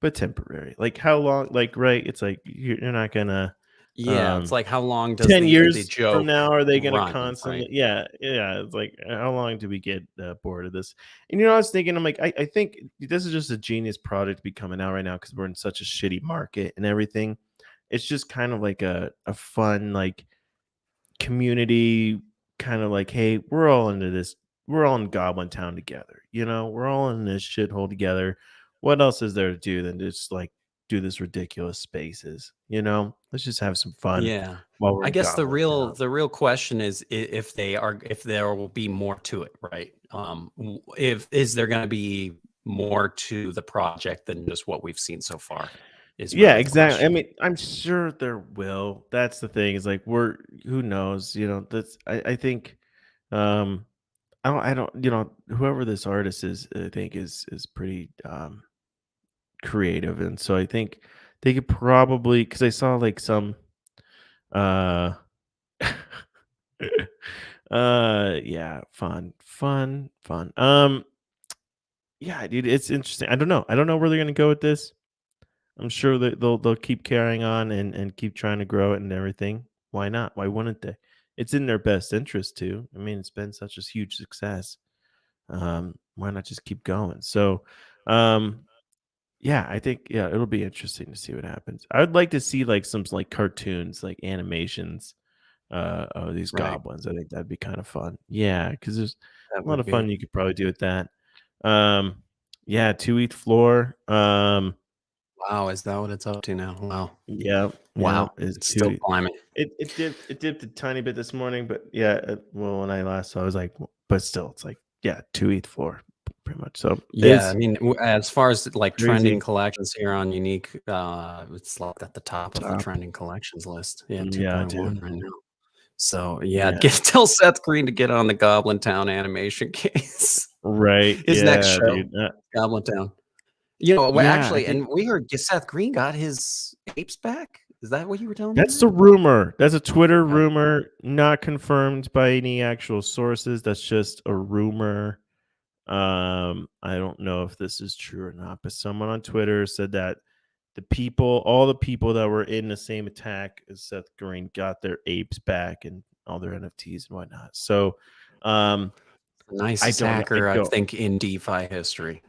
but temporary. Like how long? Like right? It's like you're not gonna. Yeah, it's like, how long does 10 the years from joke now, are they gonna run, constantly? right? Yeah, yeah. It's like how long do we get bored of this? And you know, I was thinking, I'm like, I think this is just a genius product to be coming out right now because we're in such a shitty market and everything. It's just kind of like a fun like community kind of like, hey, we're all into this. We're all in Goblin Town together. You know, we're all in this shithole together. What else is there to do than just like do this ridiculous spaces? You know, let's just have some fun Yeah. while we're I in guess Goblin Town. the real question is if there will be more to it, right? If is there going to be more to the project than just what we've seen so far is Yeah, really the exactly. I question. mean, I'm sure there will. That's the thing. Is like we're who knows, you know, that's I think um I don't you know, whoever this artist is, I think is pretty creative. And so I think they could probably because I saw like some uh yeah, fun. Yeah, dude, it's interesting. I don't know. I don't know where they're gonna go with this. I'm sure that they'll keep carrying on and keep trying to grow it and everything. Why not? Why wouldn't they? It's in their best interest too. I mean, it's been such a huge success. Why not just keep going? So, um, yeah, I think yeah, it'll be interesting to see what happens. I would like to see like some like cartoons, like animations, of these Right. goblins. I think that'd be kind of fun. Yeah, because there's That a lot would of fun be. you could probably do with that. Yeah, 2 eat floor. Wow, is that what it's up to now? Wow. Yeah, yeah, Wow. it's It's still 2 climbing. it dipped a tiny bit this morning, but yeah, well, when I last saw, I was like, but still, it's like yeah, 2 eat floor, pretty much. So Yeah, I it's mean, as far as like trending crazy. collections here on Unique, it's like at the top of the Top. trending collections list. Yeah, Yeah, dude. 2.1 right now. So yeah, Yeah. tell Seth Green to get on the Goblin Town animation case. Right. His next Yeah, show, dude. Goblin Town. You know, Yeah, I actually, think and we heard Seth Green got his apes back. Is that what you were telling me, that's the Matt? rumor. That's a Twitter Okay. rumor, not confirmed by any actual sources. That's just a rumor. I don't know if this is true or not, but someone on Twitter said that all the people that were in the same attack as Seth Green got their apes back and all their NFTs and whatnot. So, I Nicest don't know. I hacker, I don't. think, in DeFi history.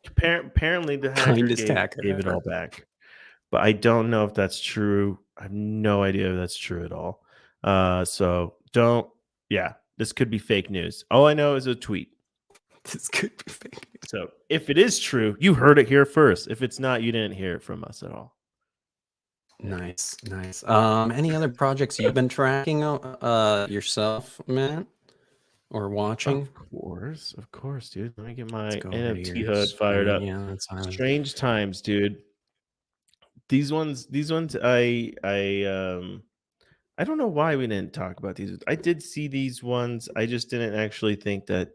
Apparently, the hacker Kindest gave hacker it ever. all back, but I don't know if that's true. I have no idea if that's true at all. So don't. Yeah, this could be fake news. All I know is a tweet. This could be fake. So if it is true, you heard it here first. If it's not, you didn't hear it from us at all. Nice, nice. Any other projects you've been tracking yourself, Matt, or watching? Of course, dude. Let me get Let's my go over to NFT your HUD fired screen. up. Yeah, that's Strange times, dude. These ones, I don't know why we didn't talk about these. I did see these ones. I just didn't actually think that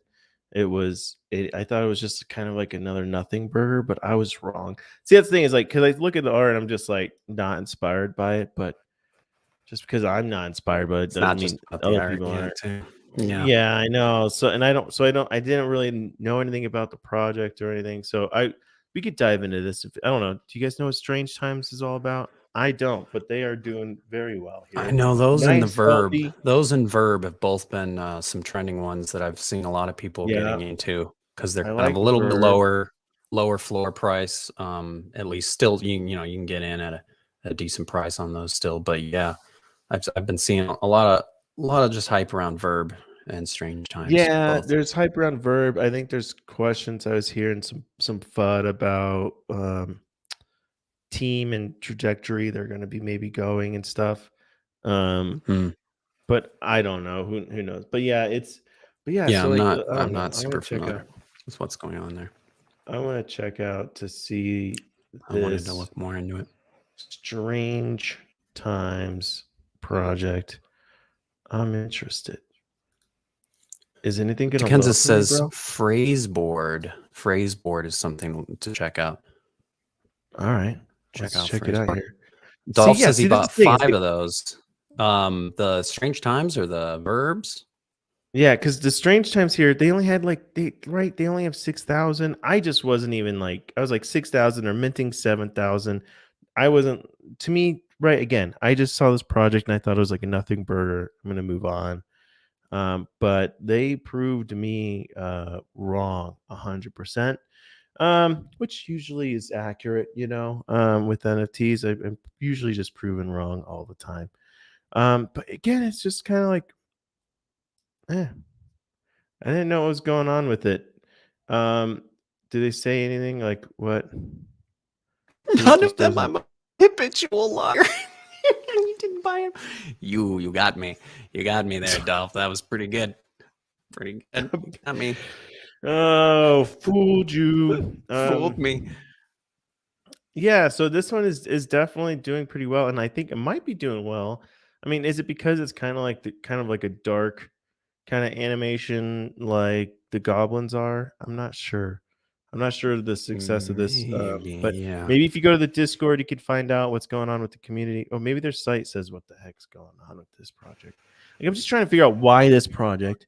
it was. I thought it was just kind of like another nothing burger, but I was wrong. See, that's the thing is like because I look at the art and I'm just like not inspired by it, but just because I'm not inspired by it It's not doesn't just mean about the other art, people yeah, aren't. too. Yeah. Yeah, I know. So, and I don't. So I don't. I didn't really know anything about the project or anything. So we could dive into this. If, I don't know. Do you guys know what Strange Times is all about? I don't, but they are doing very well I here. know those and the Nice, Verb. healthy. Those and Verb have both been some trending ones that I've seen a lot of people Yeah, getting into because they're I kind of a like little bit Verb. lower floor price. At least still you know you can get in at a decent price on those still. But yeah, I've been seeing a lot of just hype around Verb and Strange Times Yeah, both. there's hype around Verb. I think there's questions. I was hearing some FUD about team and trajectory they're going to be maybe going and stuff. Um, Hmm. but I don't know who knows. But yeah, it's but yeah. Yeah, So like I I'm don't know. not super familiar with what's going on there. I want to check out to see I wanted to this look more into it. Strange Times project. I'm interested. Is anything gonna load Kansas for me, says bro? Phraseboard. Phraseboard is something to check out. All right, Check let's out check it out Phraseboard. here. See, Dolph yeah, says he see, this bought thing is 5 of those. The Strange Times or the Verbs? yeah, because the Strange Times here, they only had like they only have 6,000. I just wasn't even like I was like 6,000 or minting 7,000. I wasn't to me right again. I just saw this project and I thought it was like a nothing burger. I'm gonna move on. But they proved me wrong 100%. Which usually is accurate, you know. With NFTs, I'm usually just proven wrong all the time. But again, it's just kind of like, eh, I didn't know what was going on with it. Um, do they say anything like what? He None of just them. doesn't. I'm a habitual liar. You didn't buy him. You got me. You got me there, Dolph. That was pretty good. Pretty good. You got me. Oh, fooled you. Fooled me. Yeah, so this one is definitely doing pretty well, and I think it might be doing well. I mean, is it because it's kind of like a dark kind of animation like the goblins are? I'm not sure. I'm not sure of the success of this, Maybe, but yeah. maybe if you go to the Discord, you could find out what's going on with the community, or maybe their site says what the heck's going on with this project. Like, I'm just trying to figure out why this project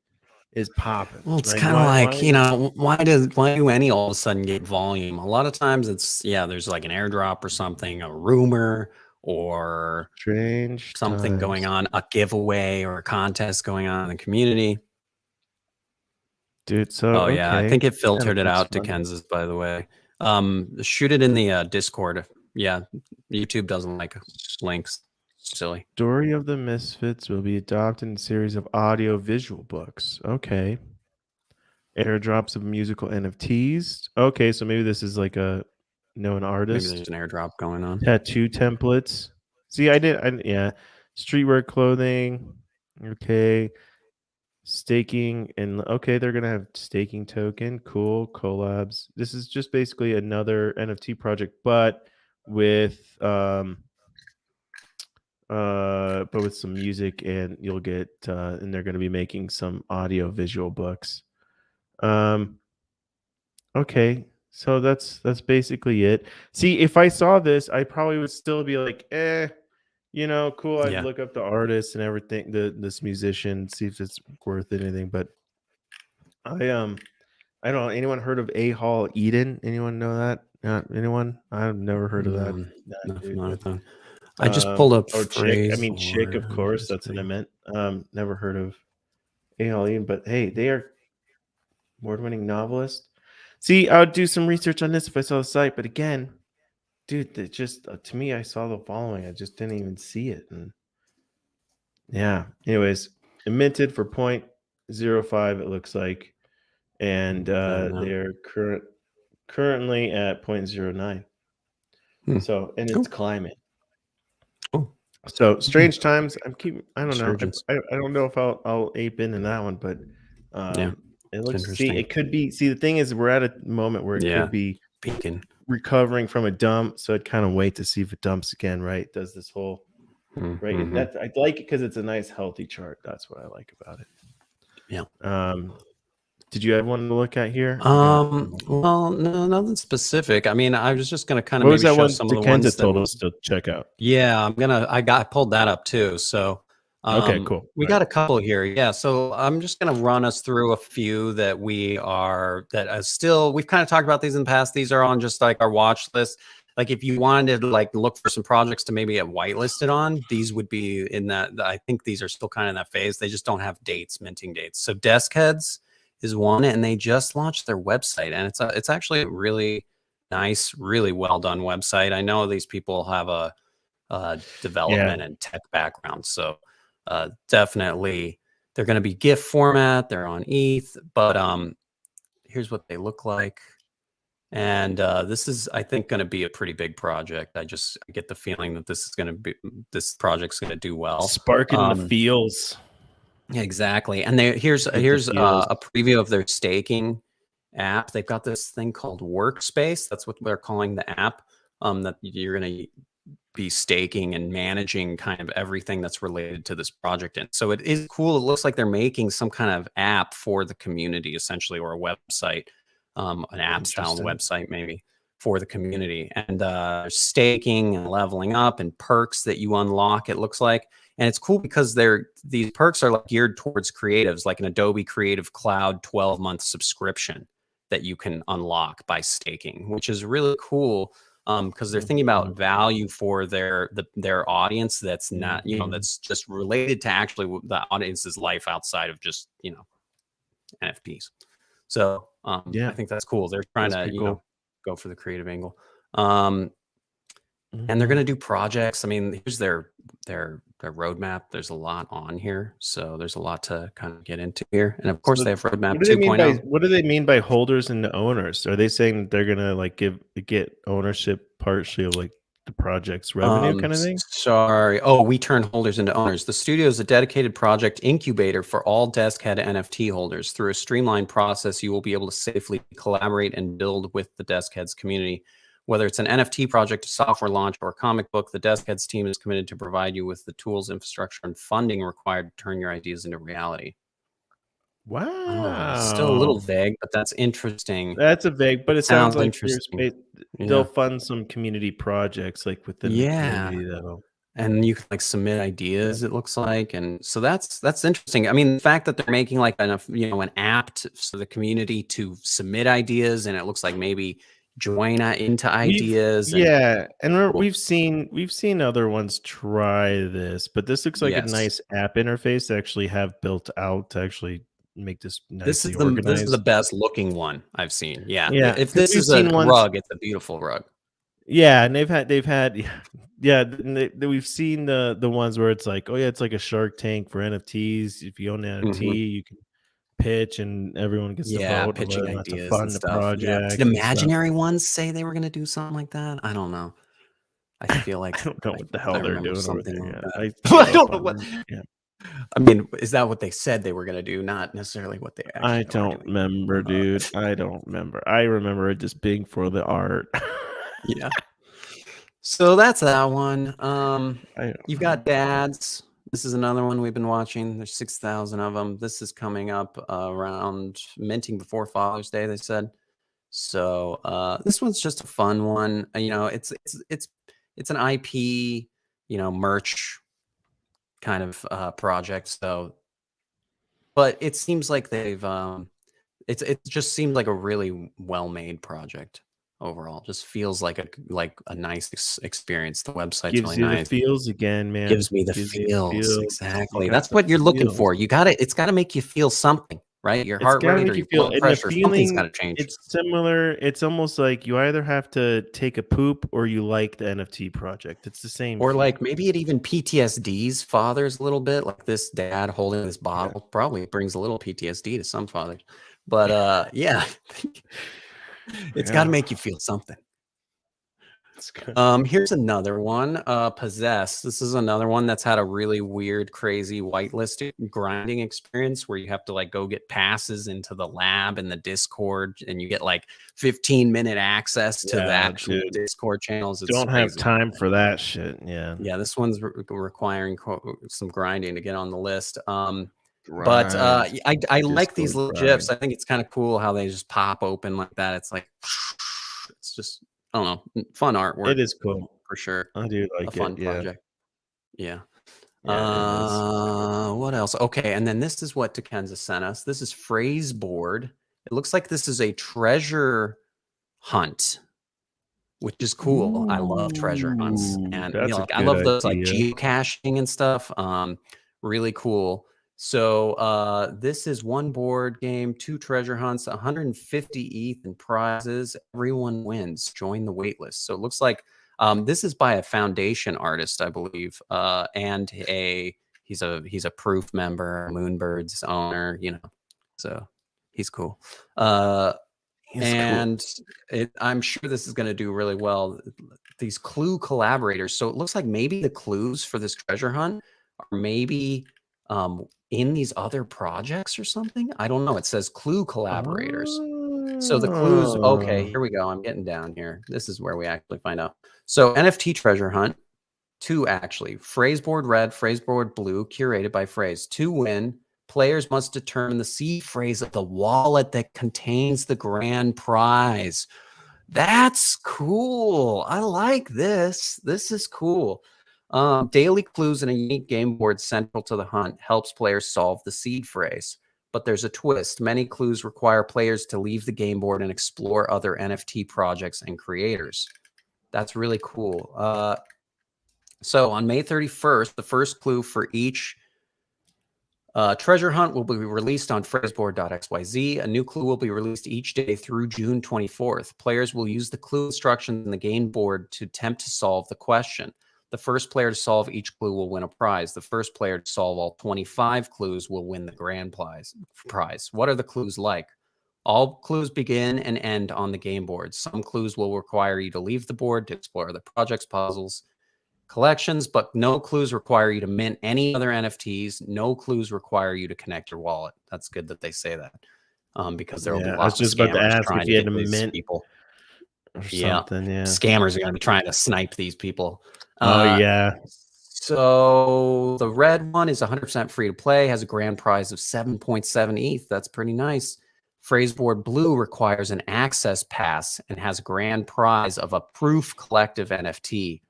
is popping. Well, it's Like, kind of why? like, you know, why do any all of a sudden get volume? A lot of times it's there's like an airdrop or something, a rumor or Strange something going times, on, a giveaway or a contest going on in the community. dude. So Oh yeah, I okay, think it this kind of filtered it looks out to fun. Kansas, by the way. Shoot it in the Discord. Yeah, YouTube doesn't like links. Silly. Story of the Misfits will be adopted in a series of audio visual books. Okay. Airdrops of musical NFTs. Okay, so maybe this is like a known Maybe artist. there's an airdrop going on. Tattoo templates. See, yeah. Streetwear clothing. Okay. Staking and okay, they're gonna have staking token. Cool. Collabs. This is just basically another NFT project, but with but with some music and you'll get and they're going to be making some audio visual books. Okay, so that's basically it. See, if I saw this, I probably would still be like, you know, cool. I'd Yeah. look up the artist and everything, this musician, see if it's worth anything. But I don't know. Anyone heard of A Hall Eden? Anyone know that? Anyone? I've never heard of that. Dude, Not a but thing. I just pulled up or chick. I phrase mean, chick, of course. That's what I meant. Never heard of A. Eden, but hey, they are award-winning novelist. See, I would do some research on this if I saw the site, but again, dude, it just to me, I saw the following. I just didn't even see it, and yeah. Anyways, it minted for 0.05. It looks like, and they're currently at 0.09. So, and it's climbing. So strange times. I don't know. I don't know if I'll ape into that one, but it looks. See, it could be. See, the thing is, we're at a moment where it could be peaking, recovering from a dump. So I'd kind of wait to see if it dumps again. Right? Does this whole right? And Mhm. that I like it because it's a nice, healthy chart. That's what I like about it. Yeah. Did you have one to look at here? I got Well, no, nothing specific. I mean, I was just gonna kind of what was maybe that show one some of the Kenza ones that told us to check out? yeah, I pulled that up too. So Okay, cool. we All got right. a couple here. Yeah. So I'm just gonna run us through a few that we've kind of talked about these in the past. These are on just like our watch list. Like if you wanted to like look for some projects to maybe get whitelisted on, these would be in that. I think these are still kind of in that phase. They just don't have minting dates. So Desk Heads is one, and they just launched their website, and it's actually a really nice, really well done website. I know these people have a Yeah. development and tech background. So definitely they're going to be GIF format. They're on ETH, but here's what they look like. And this is, I think, going to be a pretty big project. I get the feeling that this project's going to do well. Sparking the feels. Exactly. And here's Get the feels. a preview of their staking app. They've got this thing called Workspace. That's what they're calling the app. That you're going to be staking and managing kind of everything that's related to this project. And so it is cool. It looks like they're making some kind of app for the community, essentially, or a website, an app style website maybe for the community. And staking and leveling up and perks that you unlock, it looks like. And it's cool because these perks are like geared towards creatives, like an Adobe Creative Cloud 12-month subscription that you can unlock by staking, which is really cool. Because they're thinking about value for their audience that's not, that's just related to actually the audience's life outside of just, NFTs. So Yeah. I think that's cool. They're trying That's to, pretty cool. go for the creative angle. And they're going to do projects. I mean, here's their roadmap. There's a lot on here. So there's a lot to kind of get into here. And of course, So they have roadmap what do they mean 2.0. what do they mean by holders and owners? Are they saying they're gonna like get ownership partially of like the project's revenue kind of thing? Sorry. Oh, we turn holders into owners. The studio is a dedicated project incubator for all Desk Head NFT holders. Through a streamlined process, you will be able to safely collaborate and build with the Desk Heads community. Whether it's an NFT project, a software launch, or a comic book, the Desk Heads team is committed to provide you with the tools, infrastructure, and funding required to turn your ideas into reality. Wow. Still a little vague, but that's interesting. That's a vague, but it sounds like interesting. they'll fund some community projects like within the community though. And you can like submit ideas, it looks like. And so that's interesting. I mean, the fact that they're making like an app for the community to submit ideas, and it looks like maybe join into ideas. We've seen other ones try this, but this looks like a nice app interface to actually have built out to actually make this nicely organized. This is the best looking one I've seen. Yeah. If 'cause this we've is a seen ones- rug, it's a beautiful rug. Yeah, and they've had we've seen the ones where it's like, oh yeah, it's like a Shark Tank for NFTs. If you own an NFT, you can pitch and everyone gets to vote pitching on whether or not to ideas fund and the stuff. project. Did imaginary ones say they were going to do something like that? I don't know. I feel like I don't know what the hell they're doing. Something over like there. that. I don't know what. Yeah. I mean, is that what they said they were going to do? Not necessarily what they actually I don't remember, dude. I don't remember. I remember it just being for the art. Yeah. So that's that one. You've got dads. This is another one we've been watching. There's 6,000 of them. This is coming up around minting before Father's Day, they said. So this one's just a fun one. It's an IP, merch kind of project. So, but it seems like they've it just seems like a really well-made project. Overall, just feels like a nice experience. The website's Gives really you nice. the feels again, man. Gives me the feels. Exactly. That's what you're looking for. It's got to make you feel something, right? Your heart rate or your blood pressure, something's got to change. It's similar. It's almost like you either have to take a poop or you like the NFT project. It's the same. Or like maybe it even PTSD's fathers a little bit. Like this dad holding this bottle probably brings a little PTSD to some fathers. But yeah. It's got to make you feel something. Here's another one. Possess. This is another one that's had a really weird, crazy whitelisted grinding experience where you have to like go get passes into the lab and the Discord, and you get like 15-minute access to the actual Discord channels. It's Don't have crazy. time for that shit. Yeah. Yeah, this one's requiring some grinding to get on the list. But I like these little GIFs. I think it's kind of cool how they just pop open like that. It's like it's just, I don't know, fun artwork. It is cool for sure. I do like A fun it. Yeah. project. Yeah. Yeah, it is. What else? Okay, and then this is what Takenza sent us. This is phrase board. It looks like this is a treasure hunt, which is cool. I love treasure hunts, and you know, like, I love those like geocaching and stuff. Really cool. So this is one board game, 2 treasure hunts, 150 ETH in prizes. Everyone wins. Join the waitlist. So it looks like this is by a foundation artist, I believe, and he's a proof member, Moonbird's owner, you know. So he's cool. And I'm sure this is going to do really well. These clue collaborators. So it looks like maybe the clues for this treasure hunt are maybe in these other projects or something. I don't know. It says clue collaborators. So the clues. Okay, here we go. I'm getting down here. This is where we actually find out. So NFT treasure hunt. 2 actually. Phraseboard red, phraseboard blue, curated by Phrase. 2 win. Players must determine the seed phrase of the wallet that contains the grand prize. That's cool. I like this. This is cool. Daily clues and a unique game board central to the hunt helps players solve the seed phrase. But there's a twist. Many clues require players to leave the game board and explore other NFT projects and creators. That's really cool. So on May 31st, the first clue for each treasure hunt will be released on phraseboard.xyz. A new clue will be released each day through June 24th. Players will use the clue instructions in the game board to attempt to solve the question. The first player to solve each clue will win a prize. The first player to solve all 25 clues will win the grand prize. What are the clues like? All clues begin and end on the game board. Some clues will require you to leave the board to explore the project's puzzles, collections, but no clues require you to mint any other NFTs. No clues require you to connect your wallet. That's good that they say that, because there will be lots of scammers trying to get these people. Or something, yeah. Scammers are going to be trying to snipe these people. Oh, yeah. So the red one is 100% free to play, has a grand prize of 7.7 ETH. That's pretty nice. Phraseboard blue requires an access pass and has a grand prize of a proof collective NFT.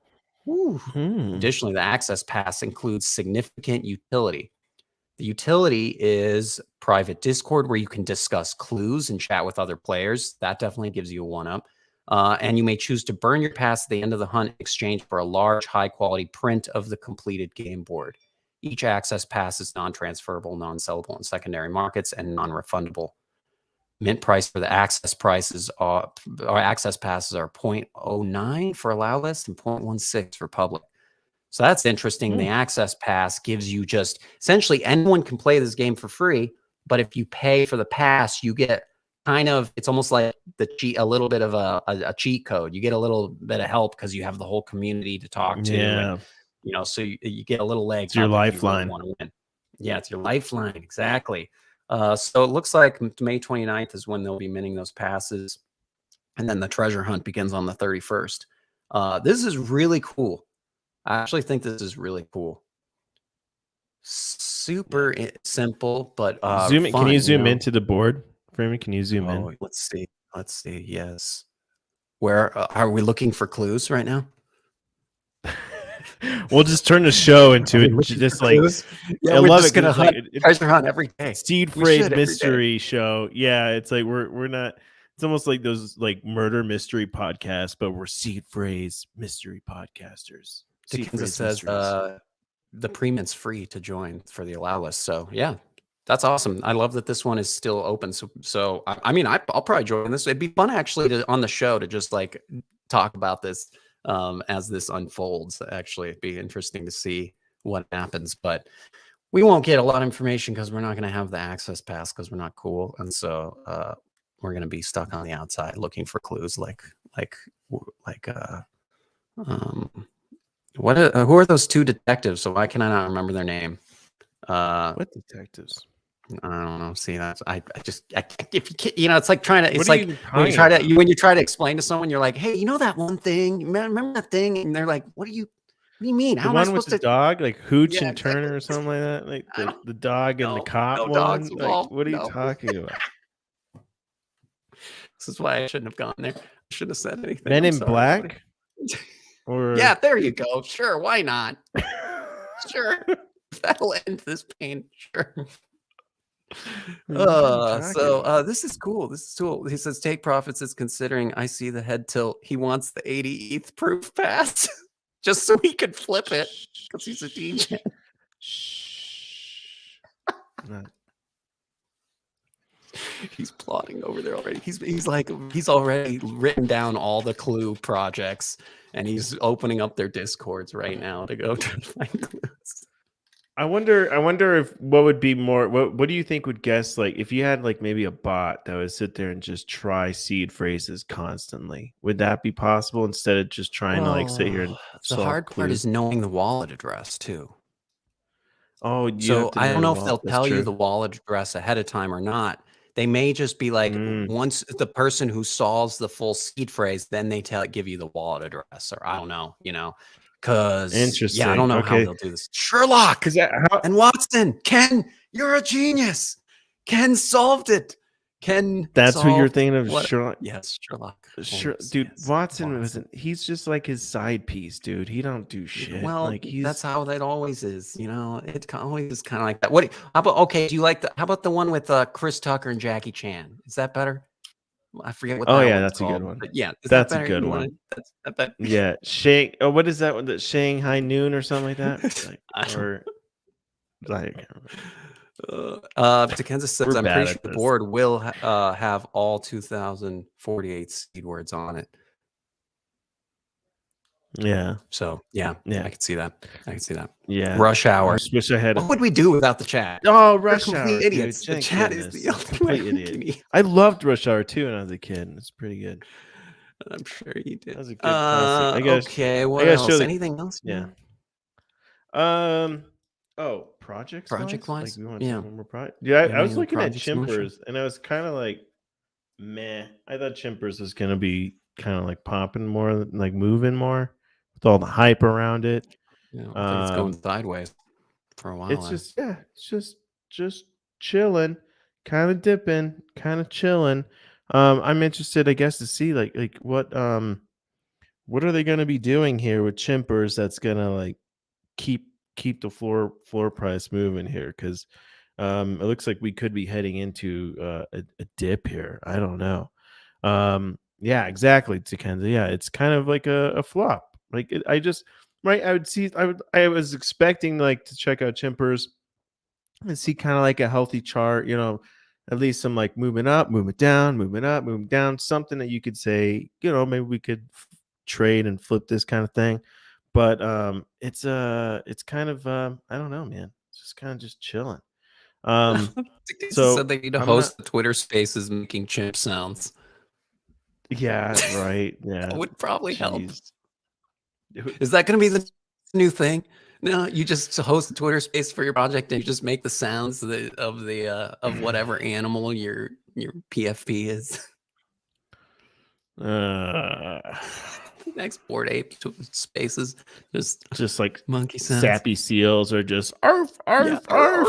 Additionally, the access pass includes significant utility. The utility is private Discord where you can discuss clues and chat with other players. That definitely gives you a 1-up. And you may choose to burn your pass at the end of the hunt in exchange for a large, high-quality print of the completed game board. Each access pass is non-transferable, non-sellable in secondary markets, and non-refundable. Mint price for the access prices are, or access passes are 0.09 for allow list and 0.16 for public. So that's interesting. The access pass gives you just essentially anyone can play this game for free, but if you pay for the pass, you get kind of, it's almost like a little bit of a cheat code. You get a little bit of help because you have the whole community to talk to. Yeah. And, you know, so you get a little leg. It's your lifeline. Want to win. Yeah, it's your lifeline. Exactly. So it looks like May 29th is when they'll be minting those passes. And then the treasure hunt begins on the 31st. This is really cool. I actually think this is really cool. Super simple, but zoom in. Fun, can you zoom know? into the board, Freeman? Can you zoom in? Let's see. Let's see. Yes. Where are we looking for clues right now? We'll just turn the show into it. Just like, yeah, I love it. Gonna hunt, like, treasure hunt every day. Seed phrase mystery show. Yeah, it's like we're not. It's almost like those like murder mystery podcasts, but we're seed phrase mystery podcasters. Kansas says the pre-mint's free to join for the allow list. So yeah, that's awesome. I love that this one is still open. So I mean, I'll probably join this. It'd be fun actually on the show to just like talk about this as this unfolds. Actually, it'd be interesting to see what happens, but we won't get a lot of information because we're not going to have the access pass because we're not cool, and so we're going to be stuck on the outside looking for clues like What? Who are those two detectives? So why can I not remember their name? What detectives? I don't know. See, that's I just if you can't, it's like trying to. It's What are you like even when you talking try about? to when you try to explain to someone, you're like, hey, you know that one thing? Remember that thing? And they're like, what do you mean? The How am I one with supposed the to? dog, like Hooch Yeah, and exactly. Turner or something like that? Like I don't the dog and the know. cop No dogs one? Like, involved. what are you No. talking about? This is why I shouldn't have gone there. I shouldn't have said anything. Men I'm in sorry, buddy. Black? Or Yeah, there you go. Sure, why not? Sure. That'll end this pain. Sure. This is cool. This is cool. He says take profits is considering I see the head tilt. He wants the 80 ETH proof pass just so he could flip it because he's a DJ. He's plotting over there already. He's already written down all the clue projects and he's opening up their discords right now to go try to find clues. I wonder if what would be more what do you think would guess, like if you had like maybe a bot that would sit there and just try seed phrases constantly, would that be possible instead of just trying to like sit here and The solve hard part clues? is knowing the wallet address too. Oh, you have So to I know don't the know if wallet. they'll That's tell you true. the wallet address ahead of time or not. They may just be like, once the person who solves the full seed phrase, then they give you the wallet address, or I don't know, because I don't Interesting. know how Okay. they'll do this. Sherlock Because how and Watson, Ken, you're a genius. Ken solved it. Ken that's who you're solved thinking of, what? Sherlock. Yes, Sherlock. Sure, Holmes, dude. yes, Watson wasn't. He's just like his side piece, dude. He don't do shit. Well, Like that's he's. how that always is. It always is kind of like that. How about okay? Do you like how about the one with Chris Tucker and Jackie Chan? Is that better? I forget what Oh that yeah, one's that's a good called. one. But yeah, is that That's a better? good You one. want to? That's better. Yeah, Oh, what is that one? That Shanghai Noon or something like that? Like, or like. Dickenza says, We're I'm bad pretty sure at the this. board will have all 2048 seed words on it. Yeah. So yeah, I can see that. Yeah. Rush hour. I just wish I had. What would we do without the chat? Oh, We're Rush complete Hour, idiots. dude. The Thank chat is goodness. the only Complete way we can idiot. I loved Rush Hour too when I was a kid. It's pretty good. I'm sure you did. That was a good classic. Okay, what I gotta else? show Anything else? Yeah. Oh, project Project-wise? Like we want to Yeah. talk more project. Yeah, I was Any looking at projects in motion? Chimpers and I was kind of like, meh. I thought Chimpers was gonna be kind of like popping more, like moving more with all the hype around it. Yeah, I think it's going sideways for a while. It's just chilling, kind of dipping, kind of chilling. I'm interested, I guess, to see like what are they gonna be doing here with Chimpers that's gonna like keep the floor price moving here, because it looks like we could be heading into a dip here. I don't know. Yeah, exactly, Tikenza. Yeah, it's kind of like a flop. Like I just right. I was expecting like to check out Chimpers and see kind of like a healthy chart. At least some like movement up, movement down, movement up, movement down. Something that you could say, maybe we could trade and flip this kind of thing. But it's kind of I don't know, man. It's just kind of just chilling. So said they need to I'm host not. the Twitter Spaces making chimp sounds. Yeah, right. Yeah, That would probably help. Jeez. Is that going to be the new thing? No, you just host a Twitter Space for your project and you just make the sounds of whatever animal your PFP is. Next Bored Ape Spaces, just like monkey sounds. Sappy seals are just arf arf arf.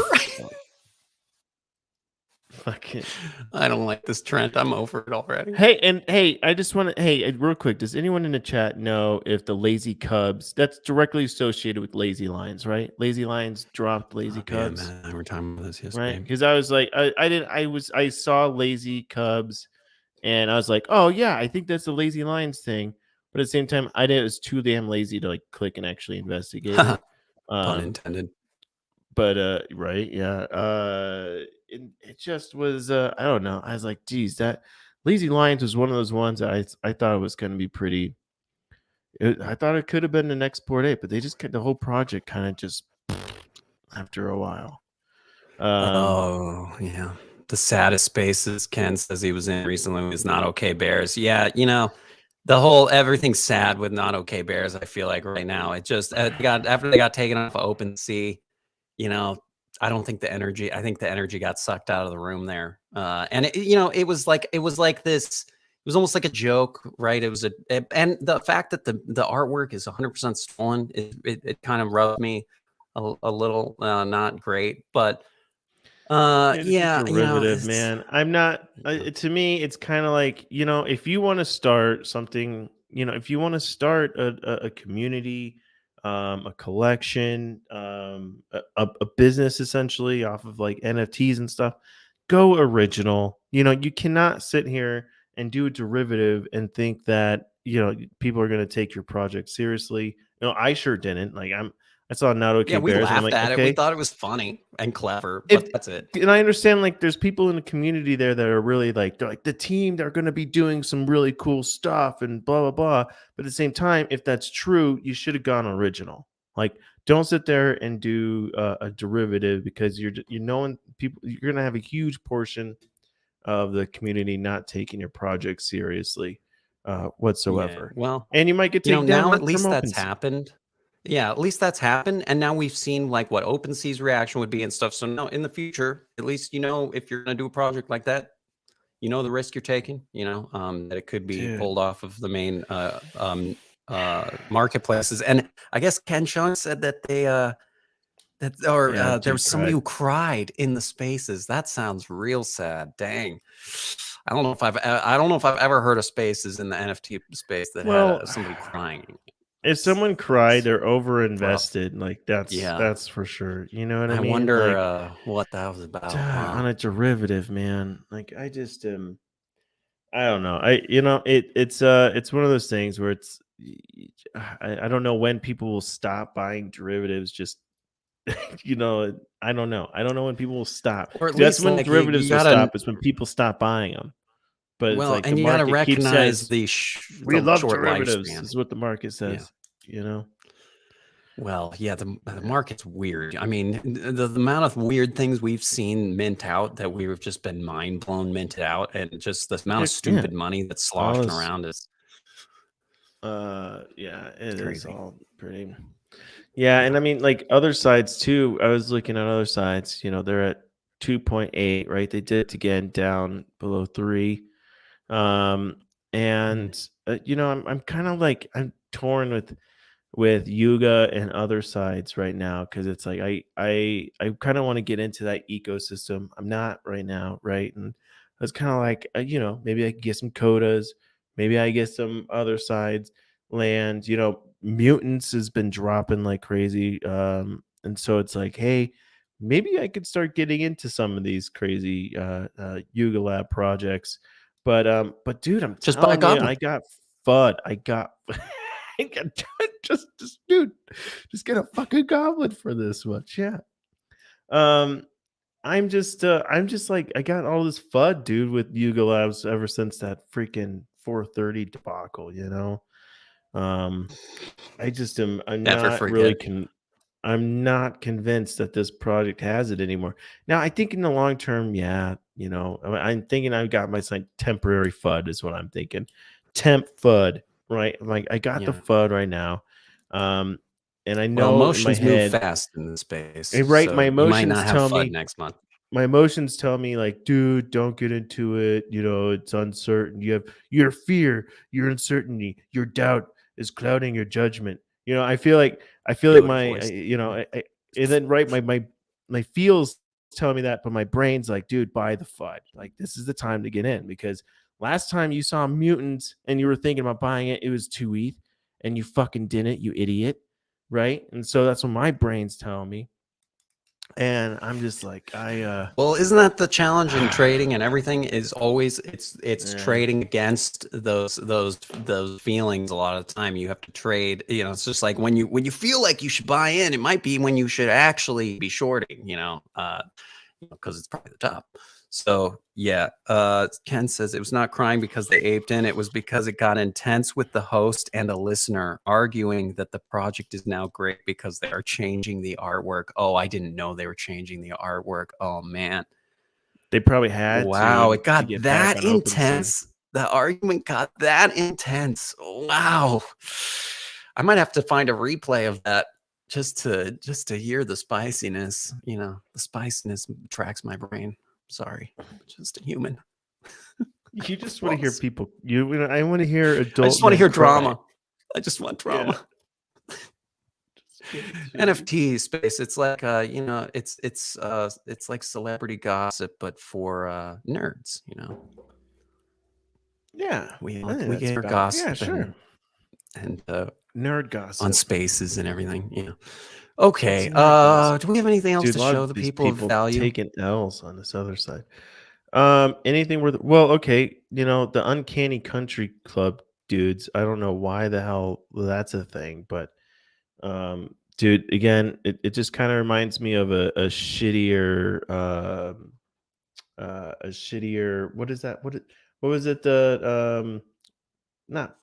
Fucking. I don't like this trend. I'm over it already. Hey, I just want to. Real quick, does anyone in the chat know if the Lazy Cubs that's directly associated with Lazy Lions, right? Lazy Lions dropped Lazy Cubs. Yeah, man, we're talking about this yesterday, right? Because I was like, I saw Lazy Cubs, and I was like, oh yeah, I think that's the Lazy Lions thing. But at the same time, I was too damn lazy to like click and actually investigate it. Pun intended. But right, yeah. It just was. I don't know. I was like, geez, that Lazy Lions was one of those ones that I thought it was going to be pretty. I thought it could have been the next Bored Ape, but they just the whole project kind of just after a while. Oh yeah, the saddest spaces Ken says he was in recently was Not Okay Bears. Yeah, The whole everything's sad with not okay bears. I feel like right now it just after they got taken off of OpenSea. You know, I don't think the energy. I think the energy got sucked out of the room there. And it was like this. It was almost like a joke, right? It was and the fact that the artwork is 100% stolen, it kind of rubbed me a little not great, but Dude, it's a yeah, derivative, it's man. I'm not. To me, it's kind of like, if you want to start something, if you want to start a community, a collection, a business essentially off of like NFTs and stuff, go original. You cannot sit here and do a derivative and think that people are going to take your project seriously. I sure didn't. Like I saw Not yeah, Okay we Bears, and I'm laughed like, at it. We okay, thought it was funny and clever, if but that's it. and I understand, like, there's people in the community there that are really like, they're like the team, they're going to be doing some really cool stuff and blah blah blah. But at the same time, if that's true, you should have gone original. Like, don't sit there and do a derivative, because you're knowing people, you're going to have a huge portion of the community not taking your project seriously Yeah, whatsoever, well, and you might get taken down now at from least that's OpenSea. happened. Yeah, at least that's happened, and now we've seen like what OpenSea's reaction would be and stuff. So now in the future, at least if you're gonna do a project like that, the risk you're taking. That it could be Dude, pulled off of the main marketplaces. And I guess Ken Chung said that yeah, there was dude somebody cried. who cried in the spaces. That sounds real sad. Dang. I don't know if I've ever heard of spaces in the NFT space that had Well, somebody crying. if someone cried, they're over invested. Like, Yeah. that's for sure. You know what I I mean? wonder Like, what that was about. on Wow. a derivative, man. Like, I just I don't know. It's one of those things where I don't know when people will stop buying derivatives. Just I don't know. I don't know when people will stop. Or at That's least when like you derivatives will gotta stop. Is when people stop buying them. But it's well, like the and you gotta market keeps recognize says, the we love short derivatives. lifespan. Is what the market Yeah. says. You know. Well, yeah, the market's weird. I mean, the amount of weird things we've seen mint out that we've just been mind blown minted out, and just the amount of Yeah. stupid money that's All sloshing this around is yeah, it is crazy. all pretty. Yeah, and I mean, like, other sides too. I was looking at other sides, they're at 2.8, right? They dipped again down below 3. Um Mhm. and I'm kind of like, I'm torn with Yuga and other sides right now, because it's like I kind of want to get into that ecosystem. I'm not right now, right? And I was kind of like, maybe I could get some codas, maybe I get some other sides land. Mutants has been dropping like crazy, and so it's like, hey, maybe I could start getting into some of these crazy Yuga Lab projects. But dude, I'm Just buy a telling you, goblin. I got FUD. I got I got just dude, just get a fucking goblin for this much. Yeah. Um, I'm just like, I got all this FUD, dude, with Yuga Labs ever since that freaking 430 debacle. Um, I'm Never not really forget. I'm not convinced that this project has it anymore. Now, I think in the long term, yeah, I'm thinking I've got my like temporary FUD is what I'm thinking. Temp FUD, right? I'm like, I got the Yeah. FUD right now. Um, and I Well, know in my emotions move head, fast in this space, right, so you might not have FUD next month. my emotions tell me like, dude, don't get into it. It's uncertain. You have your fear, your uncertainty, your doubt is clouding your judgment. I feel like Good my voice. and then, right, my feels tell me that, but my brain's like, dude, buy the FUD. Like, this is the time to get in, because last time you saw mutants and you were thinking about buying it, it was 2 ETH, and you fucking didn't, you idiot. Right. And so that's what my brain's telling me. And I'm just like, Well, isn't that the challenge in trading and everything is always it's yeah. trading against those feelings a lot of the time. You have to trade, it's just like when you feel like you should buy in, it might be when you should actually be shorting, because it's probably the top. So yeah, Ken says it was not crying because they aped in. It was because it got intense with the host and a listener arguing that the project is now great because they are changing the artwork. Oh, I didn't know they were changing the artwork. Oh man. They probably had Wow, it to got get back that on OpenSea. intense. The argument got that intense. Wow. I might have to find a replay of that just to hear the spiciness. You know, the spiciness tracks my brain. Sorry, just a human. You just want to hear people. I want to hear adult. I just want to hear cry. drama. I just want drama. NFT space. It's like you know, it's like celebrity gossip, but for nerds. You know. Yeah, We I think we that's get our about- gossip. Yeah, sure. And Nerd gossip on spaces and everything. Yeah. Okay. It's nerd gossip. Do we have anything else Dude, to a lot show of the these people of value? taking L's on this other side. Anything worth? Well, okay, you know the Uncanny Country Club dudes. I don't know why the hell that's a thing, but dude, again, it just kind of reminds me of a shittier, a shittier. What is that? What was it? The not.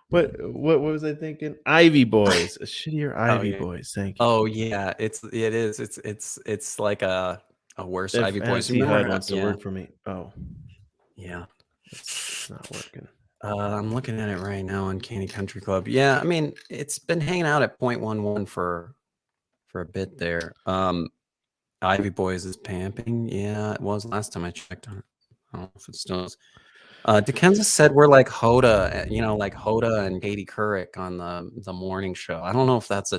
What was I thinking? Ivy Boys, a shittier Ivy yeah. Boys. Thank you. Oh yeah, it is. It's like a worse If Ivy Boys. Anthony Hyde Remember? wants to Yeah. work for me. Oh, Yeah. it's not working. I'm looking at it right now on Candy Country Club. Yeah, I mean, it's been hanging out at 0.11 for a bit there. Ivy Boys is pamping. Yeah, it was last time I checked on it. I don't know if it still is. Dickenza said we're like Hoda, you know, like Hoda and Katie Couric on the morning show. I don't know if that's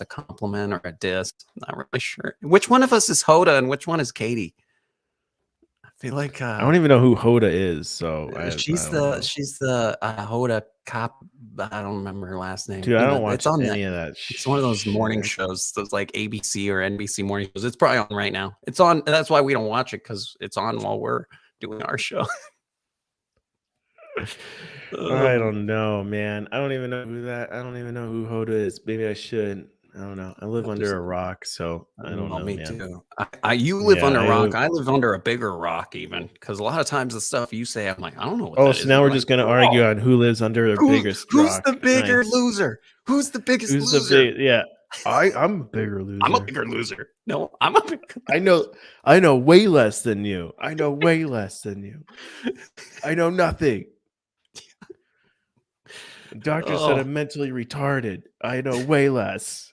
a compliment or a diss. Not really sure. Which one of us is Hoda and which one is Katie? I feel like I don't even know who Hoda is. So she's the Hoda cop. I don't remember her last name. Dude, I You know, don't watch it's on any of that. It's one of those morning shit. shows, those like ABC or NBC morning shows. It's probably on right now. It's on. That's why we don't watch it, because it's on while we're doing our show. I don't know, man. I don't even know who Hoda is. Maybe I should. I don't know. I live under a rock, so I don't know, Me man. too. You live Yeah, under a rock. I live under a bigger rock, even, because a lot of times the stuff you say, I'm like, I don't know what Oh, that so is. now I'm we're like, just gonna "Oh, argue on who lives under the biggest who's rock. the bigger Nice. loser? Who's the biggest Who's loser? the big? Yeah, I'm a bigger loser. I'm a bigger loser. No, I'm a bigger. I know way less than you. I know way less than you. I know nothing. The doctor said I'm mentally retarded. I know way less.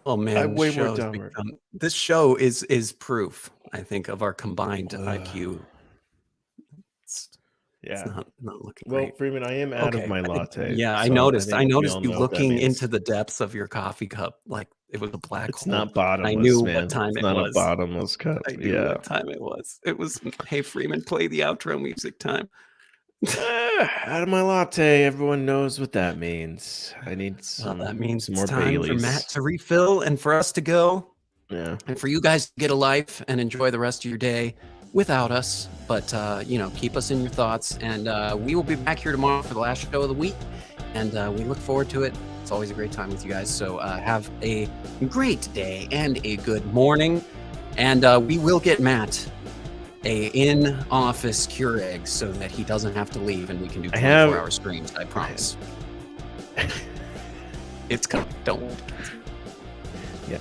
Oh man, I'm way more show's dumber. this show is proof, I think, of our combined IQ. It's not looking Well, great. Freeman, I am out of my latte. Yeah, I so noticed. think I we noticed all you know what that looking means. into the depths of your coffee cup like it was a black It's hole. not bottomless. I knew man. what time it's it not was. a bottomless cup. I knew Yeah. what time it was. It was, hey Freeman, play the outro music time. Out of my latte. Everyone knows what that means. I need some. That means some it's more time Baileys. for Matt to refill and for us to go. Yeah. And for you guys to get a life and enjoy the rest of your day without us. But, you know, keep us in your thoughts. And we will be back here tomorrow for the last show of the week. And we look forward to it. It's always a great time with you guys. So have a great day and a good morning. And we will get Matt a in-office Keurig so that he doesn't have to leave and we can do 24-hour streams. I promise. It's coming. Don't. Yeah.